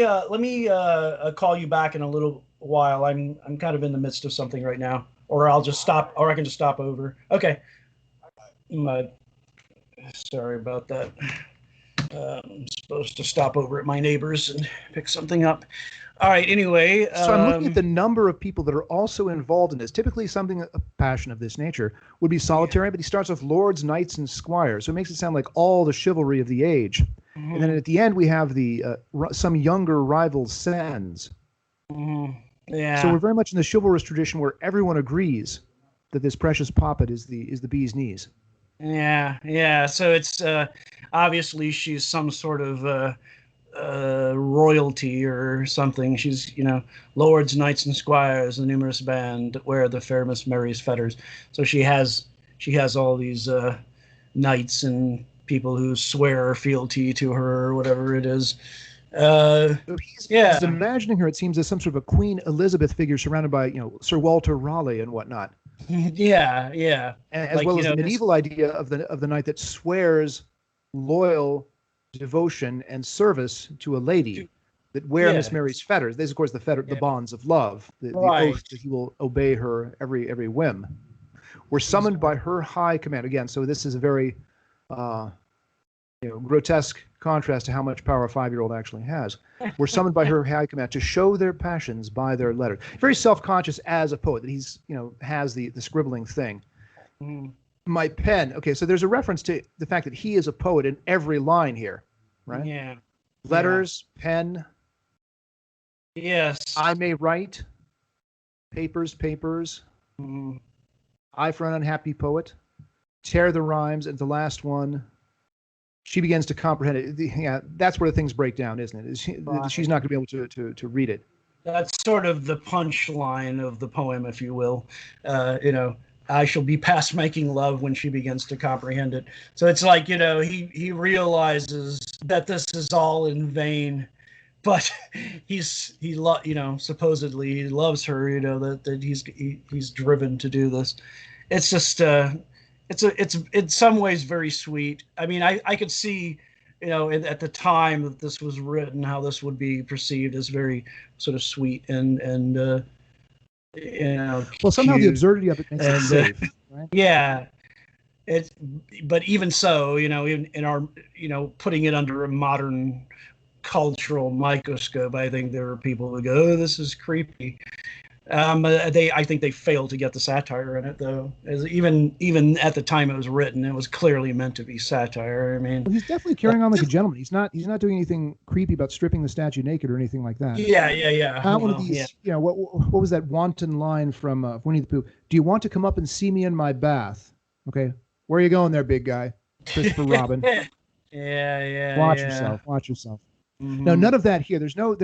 call you back in a little while. I'm kind of in the midst of something right now, or I'll just stop, or I can just stop over. Okay. Sorry about that. I'm supposed to stop over at my neighbor's and pick something up. All right. Anyway, so I'm looking at the number of people that are also involved in this. Typically, something a passion of this nature would be solitary, but he starts with lords, knights, and squires. So it makes it sound like all the chivalry of the age. And then at the end, we have the some younger rival sends. Yeah. So we're very much in the chivalrous tradition where everyone agrees that this precious poppet is the bee's knees. Yeah. So it's obviously she's some sort of royalty or something. She's, lords, knights, and squires, a numerous band that wear the fair Miss Mary's fetters. So she has all these knights and people who swear fealty to her or whatever it is. So he's imagining her, it seems, as some sort of a Queen Elizabeth figure surrounded by, Sir Walter Raleigh and whatnot. Yeah. And as well as the medieval idea of the knight that swears loyal devotion and service to a lady that wear Miss Mary's fetters. There's, of course, the bonds of love, the oath that he will obey her every whim. We're summoned by her high command. Again, so this is a very grotesque contrast to how much power a 5-year-old actually has. We're summoned by her high command to show their passions by their letters. Very self-conscious as a poet that he's has the scribbling thing. My pen. Okay, so there's a reference to the fact that he is a poet in every line here, right? Yeah. Letters, pen. Yes. I may write. Papers. I for an unhappy poet. Tear the rhymes, and the last one. She begins to comprehend it. That's where the things break down, isn't it? She's not going to be able to read it. That's sort of the punchline of the poem, if you will. I shall be past making love when she begins to comprehend it. So it's like, he realizes that this is all in vain, but supposedly he loves her, that he's driven to do this. It's just, it's in some ways very sweet. I mean, I could see, at the time that this was written, how this would be perceived as very sort of sweet and well, somehow the absurdity of it makes it safe, right? Yeah. But even so, in our, putting it under a modern cultural microscope, I think there are people who go, "Oh, this is creepy." I think they failed to get the satire in it, though. As even at the time it was written, it was clearly meant to be satire. I mean, well, he's definitely carrying on like a gentleman. He's not doing anything creepy about stripping the statue naked or anything like that. Yeah. Not one of these. What was that wanton line from Winnie the Pooh? Do you want to come up and see me in my bath? Okay, where are you going there, big guy? Christopher Robin. Yeah. Watch yourself. Now, none of that here. There's no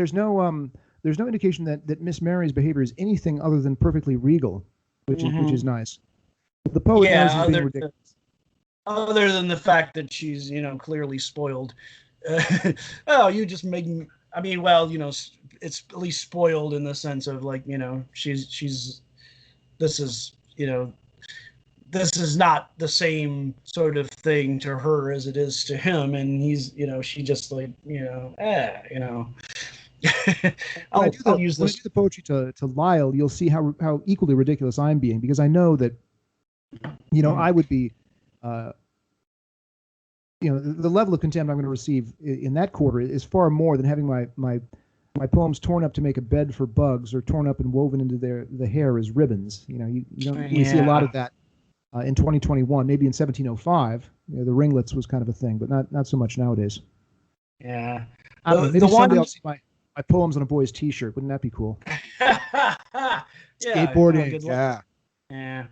indication that Miss Mary's behavior is anything other than perfectly regal, which is nice. The poet knows he's being ridiculous. Other than the fact that she's, clearly spoiled. You just make me. I mean, well, it's at least spoiled in the sense of like, she's. This is, this is not the same sort of thing to her as it is to him, and he's, she just like, I'll use this. When I do the poetry to Lyle, you'll see how equally ridiculous I'm being, because I know that, I would be, the level of contempt I'm going to receive in that quarter is far more than having my poems torn up to make a bed for bugs or torn up and woven into the hair as ribbons. You see a lot of that in 2021, maybe in 1705. The ringlets was kind of a thing, but not so much nowadays. Yeah. Maybe someday I'll see my poems on a boy's T-shirt. Wouldn't that be cool? Skateboarding. Yeah.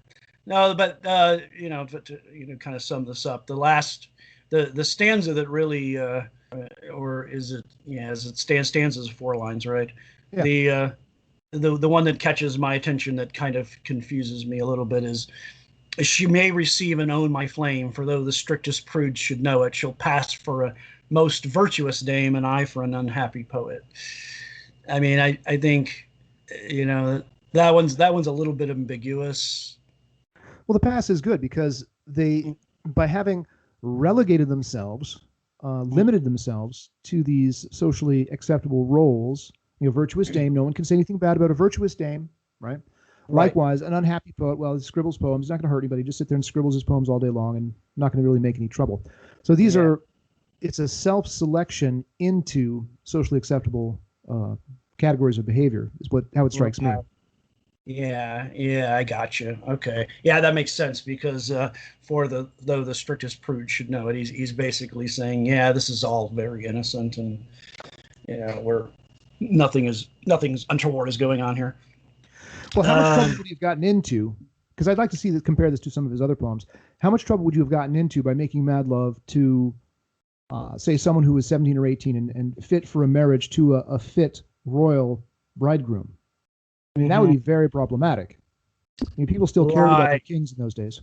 No, but but to kind of sum this up, the stanza that really, or is it? Yeah, as it stanzas of 4 lines, right? Yeah. The one that catches my attention that kind of confuses me a little bit is, "She may receive and own my flame, for though the strictest prude should know it, she'll pass for a most virtuous dame, and I for an unhappy poet." I mean, I think, that one's a little bit ambiguous. Well, the pass is good because they, by having relegated themselves, limited themselves to these socially acceptable roles, virtuous dame, no one can say anything bad about a virtuous dame, right? Likewise, an unhappy poet, well, he scribbles poems, not going to hurt anybody, just sit there and scribbles his poems all day long and not going to really make any trouble. So these are it's a self-selection into socially acceptable categories of behavior is how it strikes me. Yeah, I got you. Okay, yeah, that makes sense because though the strictest prude should know it, he's basically saying, yeah, this is all very innocent, and we're nothing's untoward is going on here. Well, how much trouble would you have gotten into? Because I'd like to compare this to some of his other poems. How much trouble would you have gotten into by making mad love to, say, someone who was 17 or 18 and fit for a marriage to a fit royal bridegroom? I mean, that would be very problematic. I mean, people still cared about their kings in those days.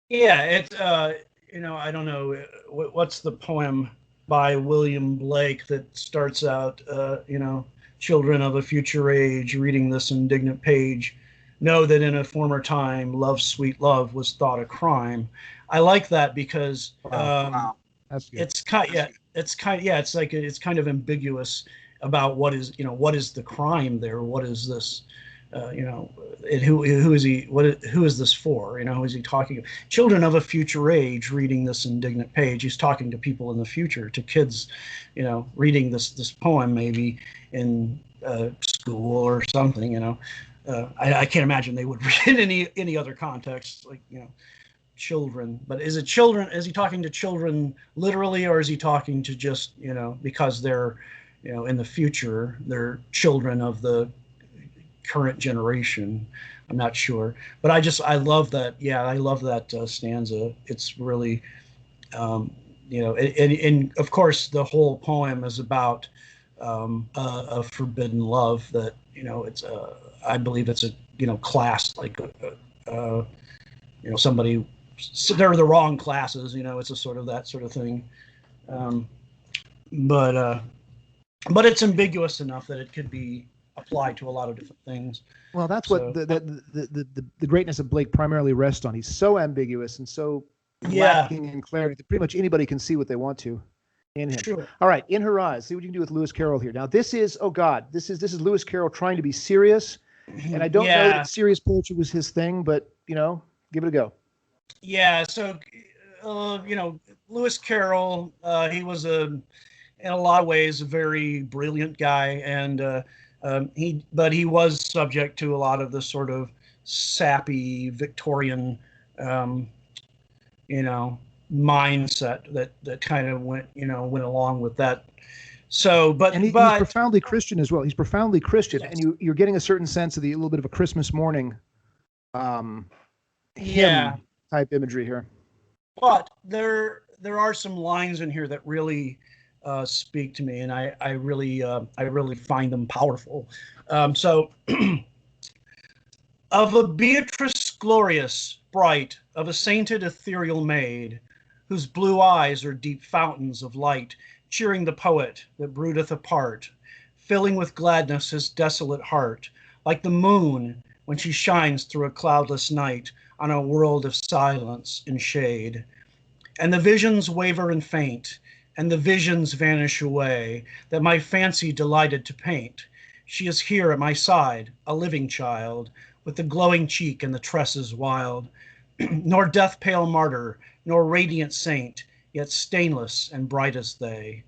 Yeah, it's I don't know what's the poem by William Blake that starts out, children of a future age, reading this indignant page, know that in a former time, love's sweet love was thought a crime. I like that because wow. That's good. It's kind of ambiguous about what is the crime there, what is this, who is he, who is this for, who is he talking, children of a future age reading this indignant page. He's talking to people in the future, to kids, reading this poem maybe in school or something. I can't imagine they would read in any other context, like children. But is he talking to children literally, or is he talking to just because they're in the future, they're children of the current generation? I'm not sure, but I love that. Yeah, I love that stanza. It's really and of course the whole poem is about a forbidden love that it's I believe it's a class, like somebody, so they're the wrong classes, it's a sort of that sort of thing. But it's ambiguous enough that it could be applied to a lot of different things. Well, that's what the greatness of Blake primarily rests on. He's so ambiguous and so lacking in clarity that pretty much anybody can see what they want to in him. Sure. All right, In Her Eyes. See what you can do with Lewis Carroll here. Now, this is this is Lewis Carroll trying to be serious, and I don't know that serious poetry was his thing, but give it a go. Yeah. So, Lewis Carroll, he was in a lot of ways a very brilliant guy, and he was subject to a lot of the sort of sappy Victorian, mindset that kind of went along with that. So, but he's profoundly Christian as well. He's profoundly Christian, yes. And you're getting a certain sense of a little bit of a Christmas morning, hymn type imagery here. But there are some lines in here that really speak to me, and I really find them powerful. So, of a Beatrice glorious, bright, of a sainted ethereal maid, whose blue eyes are deep fountains of light, cheering the poet that broodeth apart, filling with gladness his desolate heart, like the moon when she shines through a cloudless night on a world of silence and shade. And the visions waver and faint, and the visions vanish away, that my fancy delighted to paint. She is here at my side, a living child, with the glowing cheek and the tresses wild, nor death-pale martyr, nor radiant saint, yet stainless and bright as they.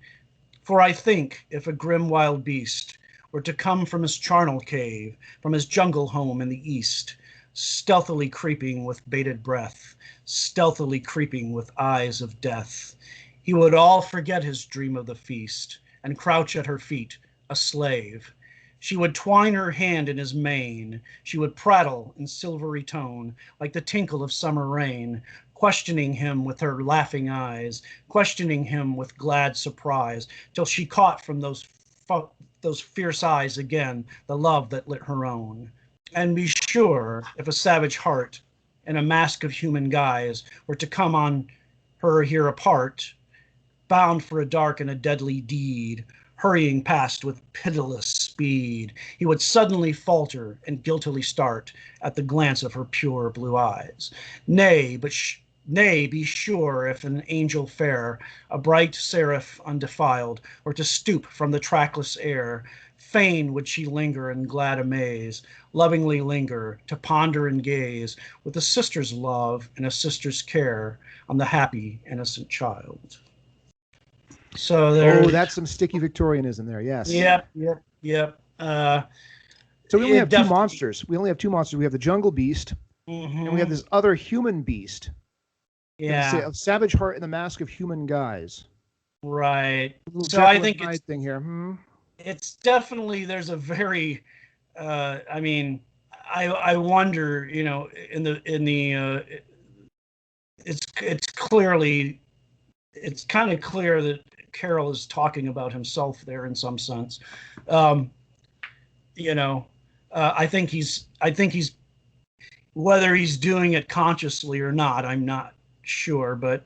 For I think, if a grim wild beast were to come from his charnel cave, from his jungle home in the east, stealthily creeping with bated breath, stealthily creeping with eyes of death, he would all forget his dream of the feast, and crouch at her feet, a slave. She would twine her hand in his mane, she would prattle in silvery tone, like the tinkle of summer rain, questioning him with her laughing eyes, questioning him with glad surprise, till she caught from those fierce eyes again the love that lit her own. And be sure, if a savage heart in a mask of human guise were to come on her here apart, bound for a dark and a deadly deed, hurrying past with pitiless speed, he would suddenly falter and guiltily start at the glance of her pure blue eyes. Nay, be sure, if an angel fair, a bright seraph undefiled, were to stoop from the trackless air, fain would she linger in glad amaze, lovingly linger, to ponder and gaze, with a sister's love and a sister's care, on the happy innocent child. So Oh, there's, that's some sticky Victorianism there. Yes. yep. So we only It have two definitely. monsters. We only have two monsters. We have the jungle beast, and we have Hmm. this other human beast. You know, Yeah, a savage heart in the mask of human guise. right. A little So I Jekyll and think it's Hyde thing here. Hmm. it's definitely there's a very I mean, I wonder, it's clearly it's kind of clear that Carroll is talking about himself there in some sense. Um, you know, I think he's whether he's doing it consciously or not, I'm not sure, but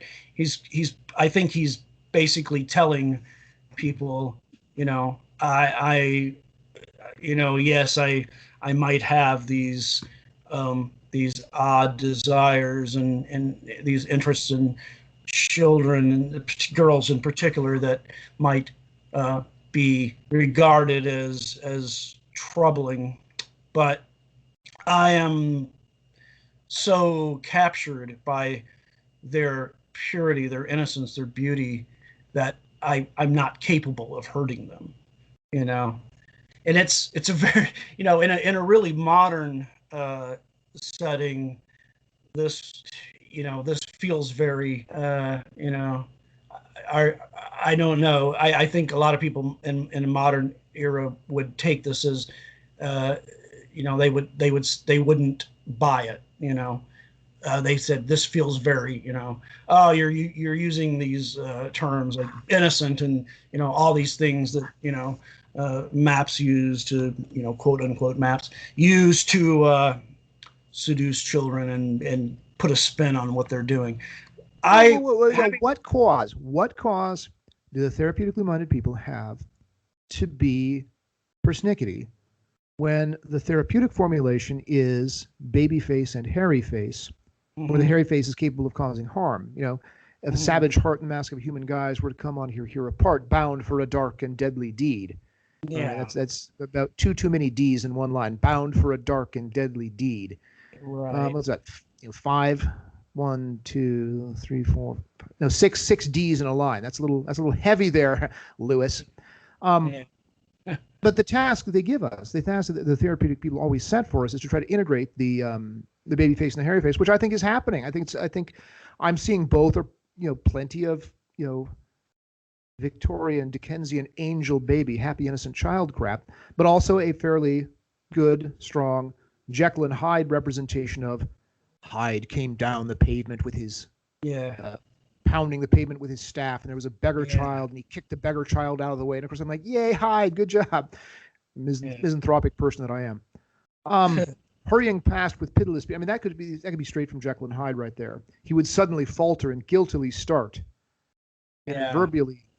I think he's basically telling people, yes, I might have these odd desires and these interests in children and girls in particular that might uh, be regarded as troubling, but I am so captured by their purity, their innocence, their beauty that I'm not capable of hurting them, you know. And it's a very, in a really modern setting, this this feels very I I don't know. I think a lot of people in a modern era would take this as uh, they wouldn't buy it. They said this feels very, oh, you're using these terms like innocent and all these things that maps use to quote unquote maps use to seduce children and put a spin on what they're doing. I Now, having what cause do the therapeutically minded people have to be persnickety when the therapeutic formulation is baby face and hairy face, where the Mhm, hairy face is capable of causing harm? If a mhm. savage heart and mask of human guise were to come on here apart, bound for a dark and deadly deed. All right, Yeah, that's about too many D's in one line. Bound for a dark and deadly deed. right. What's that? Five, one, two, three, four, no, six D's in a line. That's a little heavy there, Lewis. Um, Yeah, but the task that they give us, the task that the therapeutic people always set for us, is to try to integrate the baby face and the hairy face, which I think is happening. I think I'm seeing both are plenty of Victorian Dickensian angel baby, happy innocent child crap, but also a fairly good, strong Jekyll and Hyde representation of Hyde came down the pavement with his yeah, uh, pounding the pavement with his staff, and there was a beggar yeah, child, and he kicked the beggar child out of the way. And of course, I'm like, "Yay, Hyde, good job!" yeah. Misanthropic person that I am. Hurrying past with pitiless. I mean, that could be straight from Jekyll and Hyde right there. He would suddenly falter and guiltily start, and Yeah,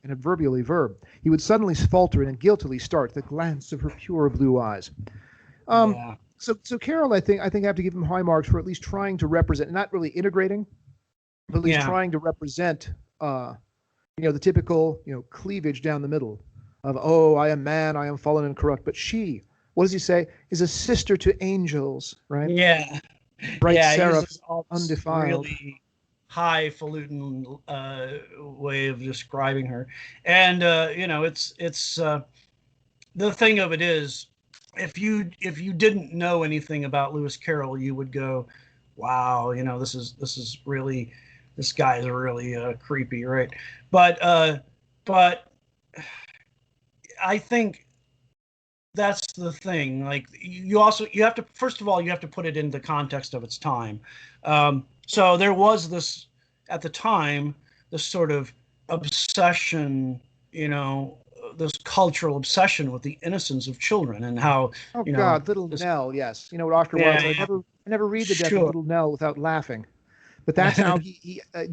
adverbially verb. He would suddenly falter and guiltily start the glance of her pure blue eyes. Um, yeah, so Carol, I think I have to give him high marks for at least trying to represent, not really integrating, but at least yeah, trying to represent, the typical, cleavage down the middle of, oh, I am man, I am fallen and corrupt. But she, what does he say, is a sister to angels, right? yeah, Bright yeah. He seraphs, uses all this undefiled. really highfalutin way of describing her, and it's the thing of it is, if you didn't know anything about Lewis Carroll, you would go, "Wow, this is really this guy is really creepy, right?" But I think that's the thing. Like you have to first of all you have to put it in the context of its time. So there was this at the time this sort of obsession, this cultural obsession with the innocence of children and how Oh you know God, Little this Nell, yes. You know what Oscar Wilde said, yeah I never read the death of sure Little Nell without laughing. But that's how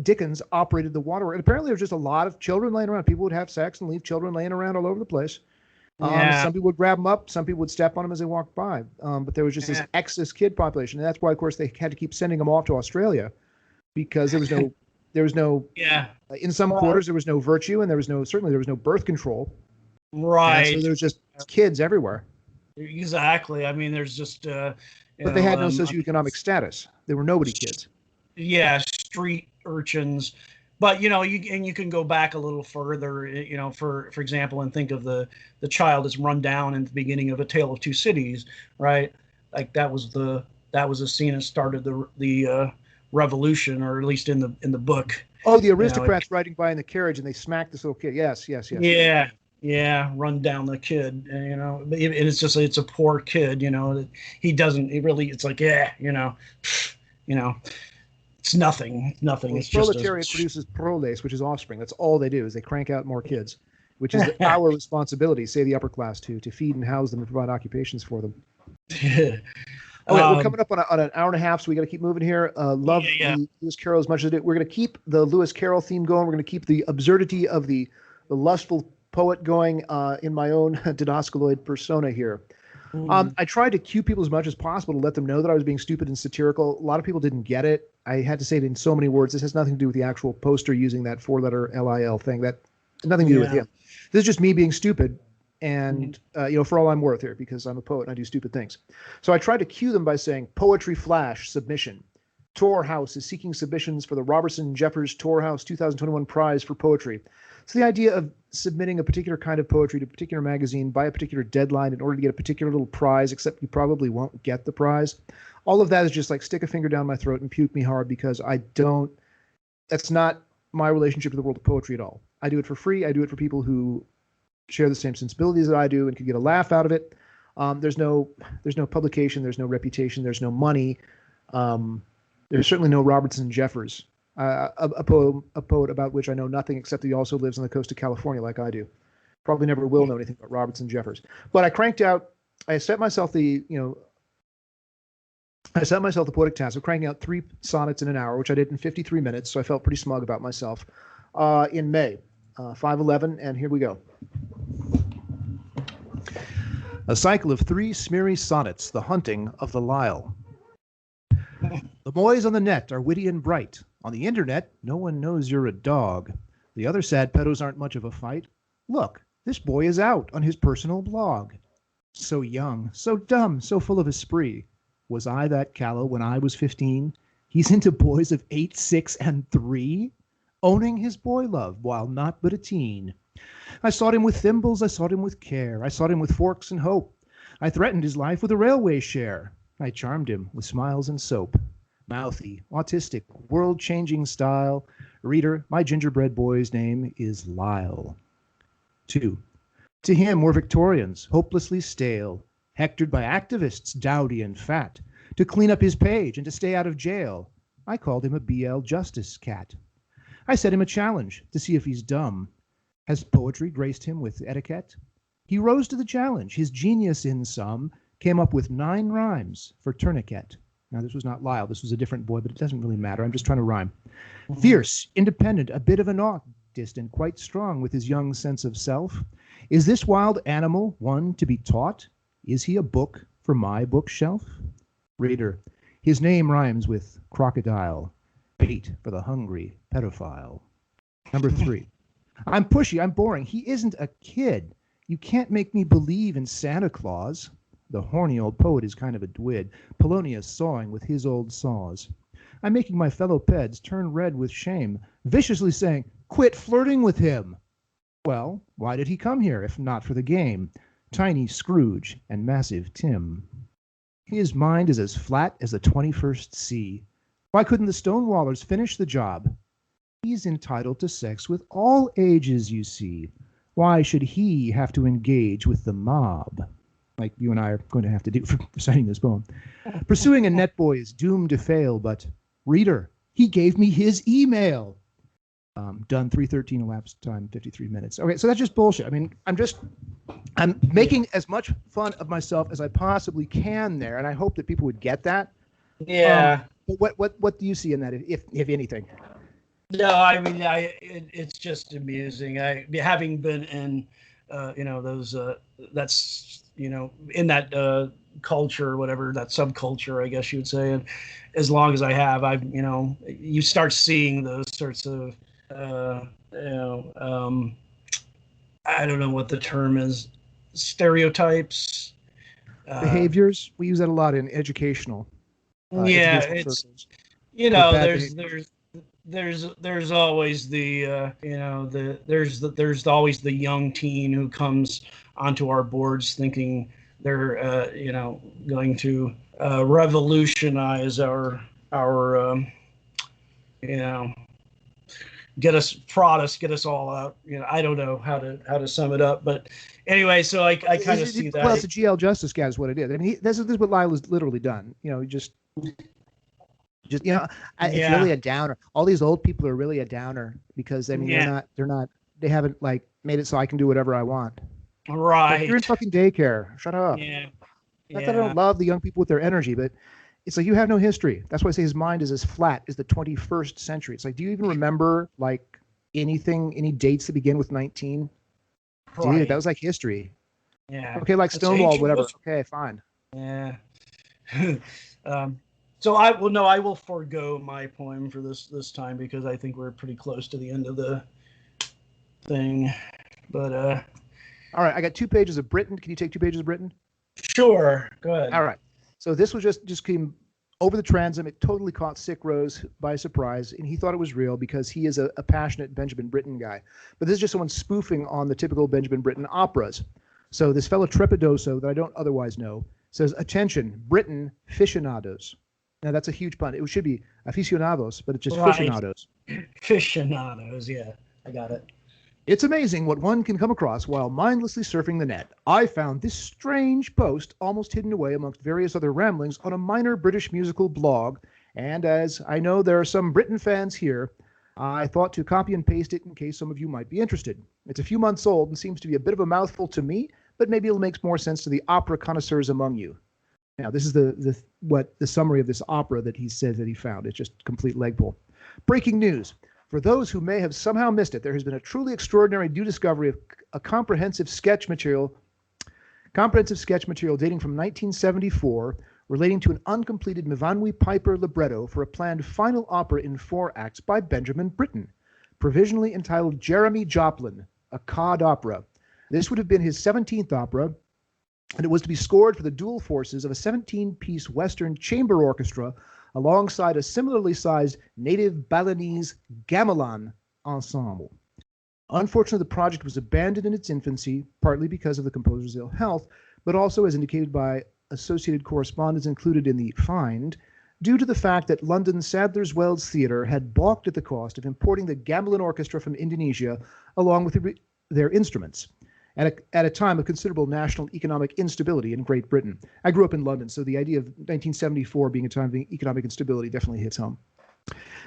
Dickens operated the waterworks. And apparently, there was just a lot of children laying around. People would have sex and leave children laying around all over the place. yeah Some people would grab them up. Some people would step on them as they walked by. But there was just this yeah excess kid population, and that's why, of course, they had to keep sending them off to Australia because there was no. yeah In some well quarters, there was no virtue, and there was no birth control, and so right there was just kids everywhere. exactly. I mean there's just But they had no I mean socioeconomic status. They were nobody kids. yeah, street urchins. But you can go back a little further, for example, and think of the child that's run down in the beginning of A Tale of Two Cities, right? Like that was a scene that started the revolution, or at least in the book. Oh, the aristocrats riding by in the carriage and they smack this little kid. Yes. Yeah, run down the kid, and it's a poor kid, it's like, it's nothing. Well, It's proletariat produces proles, which is offspring. That's all they do is they crank out more kids, which is our responsibility, say the upper class, to feed and house them and provide occupations for them. We're coming up on an hour and a half, so we got to keep moving here. Love Lewis Carroll as much as I do. We're going to keep the Lewis Carroll theme going. We're going to keep the absurdity of the lustful poet going in my own didascaloid persona here. I tried to cue people as much as possible to let them know that I was being stupid and satirical. A lot of people didn't get it. I had to say it in so many words. This has nothing to do with the actual poster using that 4-letter LIL thing. That has nothing to do with him. This is just me being stupid. And, for all I'm worth here, because I'm a poet and I do stupid things. So I tried to cue them by saying, Poetry Flash submission. Tor House is seeking submissions for the Robertson Jeffers Tor House 2021 Prize for Poetry. So the idea of submitting a particular kind of poetry to a particular magazine by a particular deadline in order to get a particular little prize, except you probably won't get the prize. All of that is just like stick a finger down my throat and puke me hard, because that's not my relationship to the world of poetry at all. I do it for free. I do it for people who share the same sensibilities that I do and can get a laugh out of it. There's no publication. There's no reputation. There's no money. There's certainly no Robertson Jeffers, a poet about which I know nothing except that he also lives on the coast of California like I do. Probably never will know anything about Robertson Jeffers. But I set myself the poetic task of cranking out 3 sonnets in an hour, which I did in 53 minutes. So I felt pretty smug about myself in May, 5/11. And here we go. A cycle of 3 smeary sonnets, the hunting of the Lyle. The boys on the net are witty and bright. On the internet, no one knows you're a dog. The other sad pedos aren't much of a fight. Look, this boy is out on his personal blog. So young, so dumb, so full of esprit. Was I that callow when I was 15? He's into boys of 8, 6, and 3? Owning his boy love while not but a teen. I sought him with thimbles, I sought him with care. I sought him with forks and hope. I threatened his life with a railway share. I charmed him with smiles and soap. Mouthy, autistic, world-changing style. Reader, my gingerbread boy's name is Lyle. 2. To him were Victorians, hopelessly stale, hectored by activists, dowdy and fat, to clean up his page and to stay out of jail. I called him a BL Justice cat. I set him a challenge to see if he's dumb. Has poetry graced him with etiquette? He rose to the challenge. His genius in sum came up with 9 rhymes for tourniquet. Now, this was not Lyle. This was a different boy, but it doesn't really matter. I'm just trying to rhyme. Fierce, independent, a bit of an autist, and quite strong with his young sense of self. Is this wild animal one to be taught? Is he a book for my bookshelf? Reader, his name rhymes with crocodile, bait for the hungry pedophile. Number 3. I'm pushy, I'm boring. He isn't a kid. You can't make me believe in Santa Claus. The horny old poet is kind of a dwid, Polonius sawing with his old saws. I'm making my fellow peds turn red with shame, viciously saying, quit flirting with him. Well, why did he come here if not for the game? Tiny Scrooge and massive Tim. His mind is as flat as the 21st sea. Why couldn't the Stonewallers finish the job? He's entitled to sex with all ages, you see. Why should he have to engage with the mob? Like you and I are going to have to do for reciting this poem. Pursuing a net boy is doomed to fail, but reader, he gave me his email. Done 3:13 elapsed time 53 minutes. Okay, so that's just bullshit. I mean, I'm making as much fun of myself as I possibly can there, and I hope that people would get that. Yeah. But what do you see in that, if anything? No, I mean, it's just amusing. Having been in, those that's in that culture or whatever, that subculture, I guess you would say, and as long as I have, you start seeing those sorts of, I don't know what the term is, stereotypes, behaviors. We use that a lot in educational. It's circles. there's there's always there's always the young teen who comes onto our boards thinking they're going to revolutionize our you know get us all out. I don't know how to sum it up, but anyway, so I kind of see that. Well, it's a GL Justice guy is what it is. I mean, this is what Lila's literally done. Just it's really a downer. All these old people are really a downer because I mean they haven't like made it so I can do whatever I want. Right. Like, you're in fucking daycare. Shut up. Yeah. Not that I don't love the young people with their energy, but it's like you have no history. That's why I say his mind is as flat as the 21st century. It's like, do you even remember like any dates that begin with 19? Right. Dude, that was like history. Yeah. Okay, like Stonewall, whatever. Okay, fine. Yeah. So I will forego my poem for this time because I think we're pretty close to the end of the thing. But all right, I got 2 pages of Britten. Can you take 2 pages of Britten? Sure. Go ahead. All right. So this was just came over the transom. It totally caught Sick Rose by surprise, and he thought it was real because he is a passionate Benjamin Britten guy. But this is just someone spoofing on the typical Benjamin Britten operas. So this fellow Trepidoso that I don't otherwise know says, "Attention, Britten aficionados." Now that's a huge pun. It should be aficionados, but it's just aficionados. Aficionados, yeah, I got it. It's amazing what one can come across while mindlessly surfing the net. I found this strange post almost hidden away amongst various other ramblings on a minor British musical blog, and as I know there are some Britten fans here, I thought to copy and paste it in case some of you might be interested. It's a few months old and seems to be a bit of a mouthful to me, but maybe it'll make more sense to the opera connoisseurs among you. Now, this is the summary of this opera that he says that he found. It's just complete leg pull. Breaking news. For those who may have somehow missed it, there has been a truly extraordinary new discovery of a comprehensive sketch material dating from 1974 relating to an uncompleted Mivanwi Piper libretto for a planned final opera in 4 acts by Benjamin Britten, provisionally entitled Jeremy Joplin, a cod opera. This would have been his 17th opera, and it was to be scored for the dual forces of a 17-piece Western chamber orchestra alongside a similarly sized native Balinese gamelan ensemble. Unfortunately, the project was abandoned in its infancy, partly because of the composer's ill health, but also, as indicated by associated correspondence included in the find, due to the fact that London's Sadler's Wells Theatre had balked at the cost of importing the gamelan orchestra from Indonesia along with their instruments. At a time of considerable national economic instability in Great Britain. I grew up in London, so the idea of 1974 being a time of economic instability definitely hits home.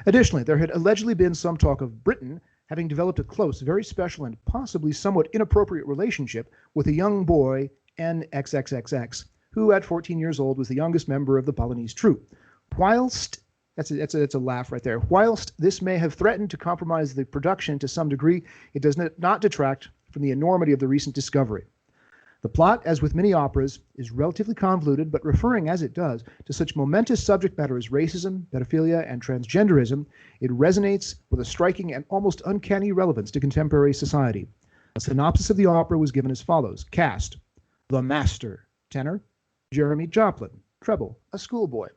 Additionally, there had allegedly been some talk of Britain having developed a close, very special, and possibly somewhat inappropriate relationship with a young boy, NXXXX, who at 14 years old was the youngest member of the Balinese troupe. Whilst, that's a laugh right there, whilst this may have threatened to compromise the production to some degree, it does not detract from the enormity of the recent discovery. The plot, as with many operas, is relatively convoluted, but referring as it does to such momentous subject matter as racism, pedophilia, and transgenderism, it resonates with a striking and almost uncanny relevance to contemporary society. A synopsis of the opera was given as follows. Cast: The Master, tenor, Jeremy Joplin, treble, a schoolboy.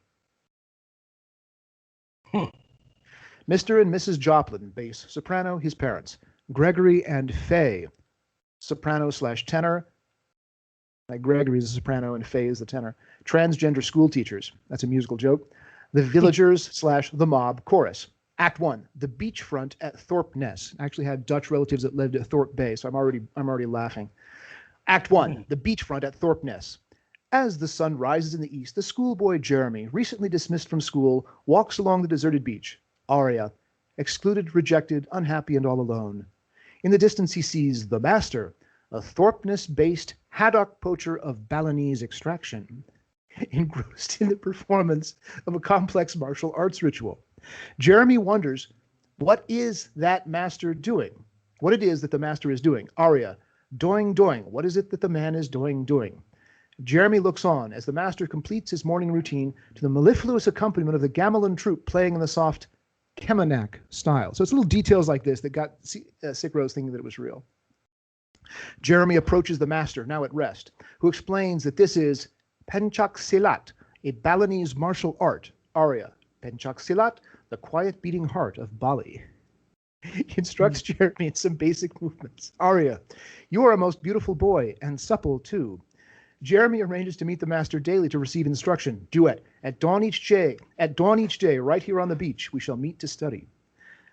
Mr. and Mrs. Joplin, bass, soprano, his parents. Gregory and Faye, soprano/tenor. Like Gregory is a soprano and Faye is the tenor. Transgender school teachers. That's a musical joke. The villagers/the mob chorus. Act 1, the beachfront at Thorpe Ness. I actually had Dutch relatives that lived at Thorpe Bay, so I'm already laughing. Act 1, the beachfront at Thorpe Ness. As the sun rises in the east, the schoolboy Jeremy, recently dismissed from school, walks along the deserted beach. Aria, excluded, rejected, unhappy, and all alone. In the distance he sees the Master, a Thorpe Ness-based haddock poacher of Balinese extraction, engrossed in the performance of a complex martial arts ritual. Jeremy wonders, what is that Master doing? What it is that the Master is doing. Aria, doing, doing. What is it that the man is doing, doing? Jeremy looks on as the Master completes his morning routine to the mellifluous accompaniment of the gamelan troupe playing in the soft Kemanak style. So it's little details like this that got Sick Rose thinking that it was real. Jeremy approaches the Master, now at rest, who explains that this is Pencak Silat, a Balinese martial art. Aria, Pencak Silat, the quiet beating heart of Bali. He instructs Jeremy in some basic movements. Aria, you are a most beautiful boy, and supple too. Jeremy arranges to meet the master daily to receive instruction. Duet. At dawn each day, right here on the beach, we shall meet to study.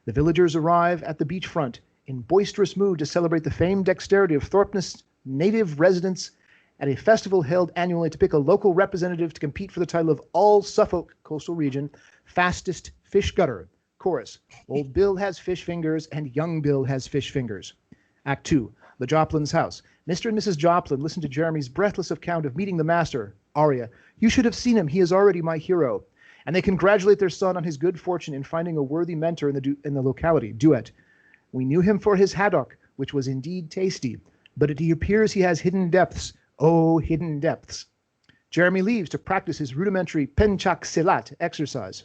The villagers arrive at the beachfront in boisterous mood to celebrate the famed dexterity of Thorpeness native residents at a festival held annually to pick a local representative to compete for the title of All Suffolk Coastal Region Fastest Fish Gutter. Chorus. Old Bill has fish fingers and young Bill has fish fingers. Act 2. The Joplin's house. Mr. and Mrs. Joplin listen to Jeremy's breathless account of meeting the master. Aria. You should have seen him. He is already my hero. And they congratulate their son on his good fortune in finding a worthy mentor in the locality. Duet. We knew him for his haddock, which was indeed tasty, but it appears he has hidden depths. Oh, hidden depths. Jeremy leaves to practice his rudimentary penchak silat exercise.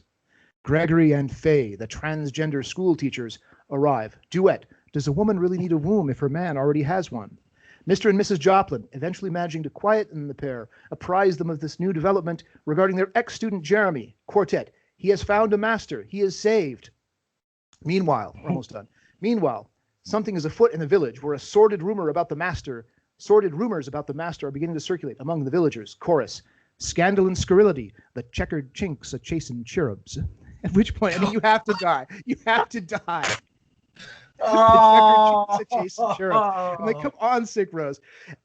Gregory and Faye, the transgender school teachers, arrive. Duet. Does a woman really need a womb if her man already has one? Mr. and Mrs. Joplin, eventually managing to quieten the pair, apprise them of this new development regarding their ex-student Jeremy. Quartet. He has found a master. He is saved. Meanwhile, we're almost done. Meanwhile, something is afoot in the village where sordid rumors about the master are beginning to circulate among the villagers. Chorus. Scandal and scurrility, the checkered chinks of chastened cherubs. At which point, I mean, you have to die. You have to die. Oh. The checkered chinks of chastened cherubs. I'm like, come on, Sick Rose.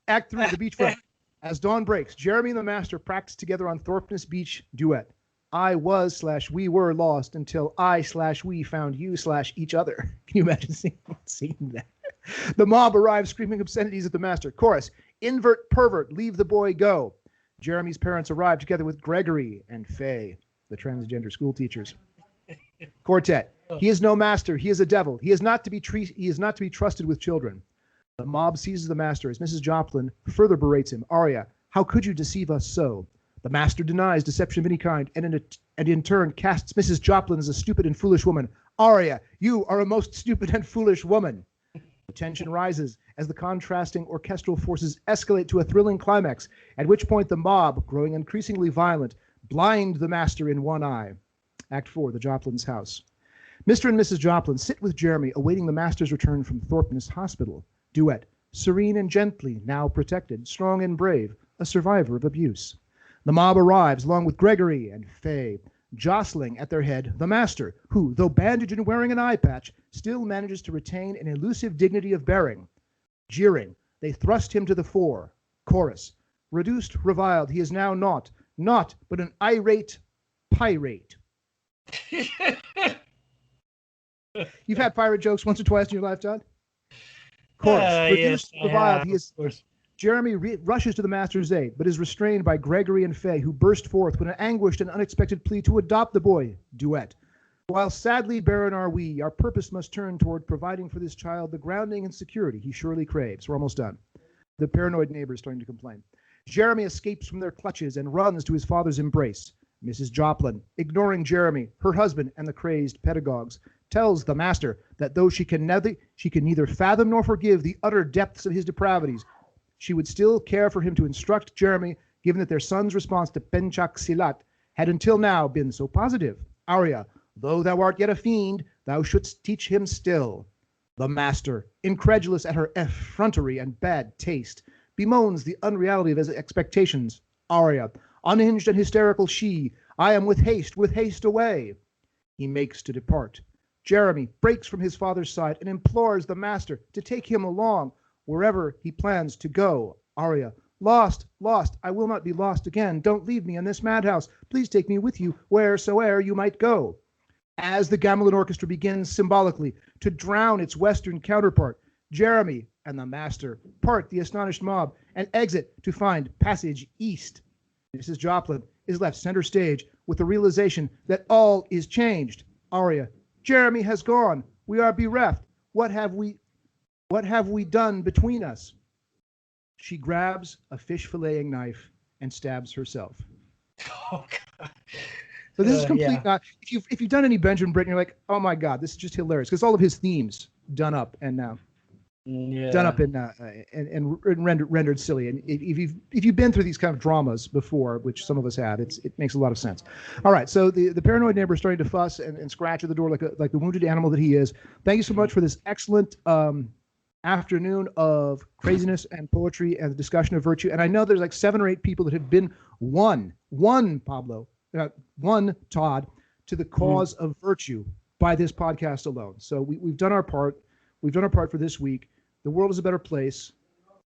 Act 3, the beachfront. As dawn breaks, Jeremy and the master practice together on Thorpeness Beach. Duet. I was/we were lost until I/we found you/each other. Can you imagine singing that? The mob arrives screaming obscenities at the master. Chorus. Invert, pervert, leave the boy go. Jeremy's parents arrive together with Gregory and Faye, the transgender school teachers. Quartet. He is no master. He is a devil. He is not to be trusted with children. The mob seizes the master as Mrs. Joplin further berates him. Aria, how could you deceive us so? The master denies deception of any kind and in turn casts Mrs. Joplin as a stupid and foolish woman. Aria, you are a most stupid and foolish woman. The tension rises as the contrasting orchestral forces escalate to a thrilling climax, at which point the mob, growing increasingly violent, blind the master in one eye. Act 4, the Joplin's house. Mr. and Mrs. Joplin sit with Jeremy, awaiting the master's return from Thorpeness Hospital. Duet. Serene and gently, now protected, strong and brave, a survivor of abuse. The mob arrives, along with Gregory and Faye, jostling at their head the master, who, though bandaged and wearing an eye patch, still manages to retain an elusive dignity of bearing. Jeering, they thrust him to the fore. Chorus. Reduced, reviled, he is now naught, but an irate pirate. You've had pirate jokes once or twice in your life, Todd? Chorus. Reduced, yes, reviled, he is... Jeremy rushes to the master's aid, but is restrained by Gregory and Faye, who burst forth with an anguished and unexpected plea to adopt the boy. Duet. While sadly barren are we, our purpose must turn toward providing for this child the grounding and security he surely craves. We're almost done. The paranoid neighbor is starting to complain. Jeremy escapes from their clutches and runs to his father's embrace. Mrs. Joplin, ignoring Jeremy, her husband, and the crazed pedagogues, tells the master that though she can neither fathom nor forgive the utter depths of his depravities, she would still care for him to instruct Jeremy, given that their son's response to Penchak Silat had until now been so positive. Aria, though thou art yet a fiend, thou shouldst teach him still. The master, incredulous at her effrontery and bad taste, bemoans the unreality of his expectations. Aria, unhinged and hysterical she, I am with haste away. He makes to depart. Jeremy breaks from his father's side and implores the master to take him along, wherever he plans to go. Aria, lost, I will not be lost again. Don't leave me in this madhouse. Please take me with you wheresoe'er you might go. As the Gamelin Orchestra begins symbolically to drown its western counterpart, Jeremy and the master part the astonished mob and exit to find passage east. Mrs. Joplin is left center stage with the realization that all is changed. Aria, Jeremy has gone. We are bereft. What have we done between us? She grabs a fish filleting knife and stabs herself. Oh, God. So this is complete. Yeah. If you've done any Benjamin Britten, you're like, oh my God, this is just hilarious because all of his themes done up and now. Yeah. done up in and rendered silly. And if you've been through these kind of dramas before, which some of us have, it makes a lot of sense. All right, so the paranoid neighbor is starting to fuss and scratch at the door like the wounded animal that he is. Thank you so much for this excellent afternoon of craziness and poetry and the discussion of virtue. And I know there's like 7 or 8 people that have been won Todd to the cause of virtue by this podcast alone. So we've done our part. We've done our part for this week. The world is a better place.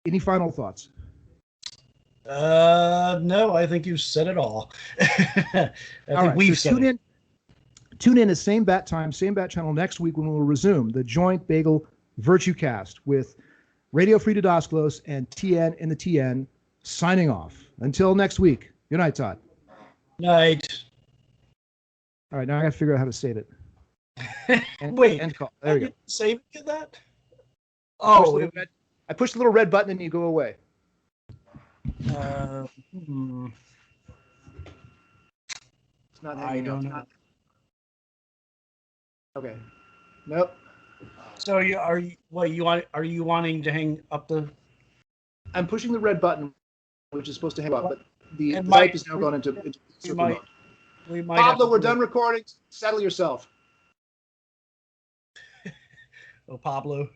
Any final thoughts? No, I think you said it all. I think we've said it. Tune in at same bat time, same bat channel next week when we'll resume the Joint Bagel Virtue Cast with Radio Free Didascalos and TN in the TN signing off. Until next week. Good night, Todd. Night. All right, now I got to figure out how to save it. Wait. End call. There we go. Save that? I pushed the little red button and you go away. It's not I don't know. Okay. Nope. So are you wanting to hang up the? I'm pushing the red button, which is supposed to hang up, but the And type has now gone into circle mode. Pablo, we're done recording. Settle yourself. Oh, Pablo.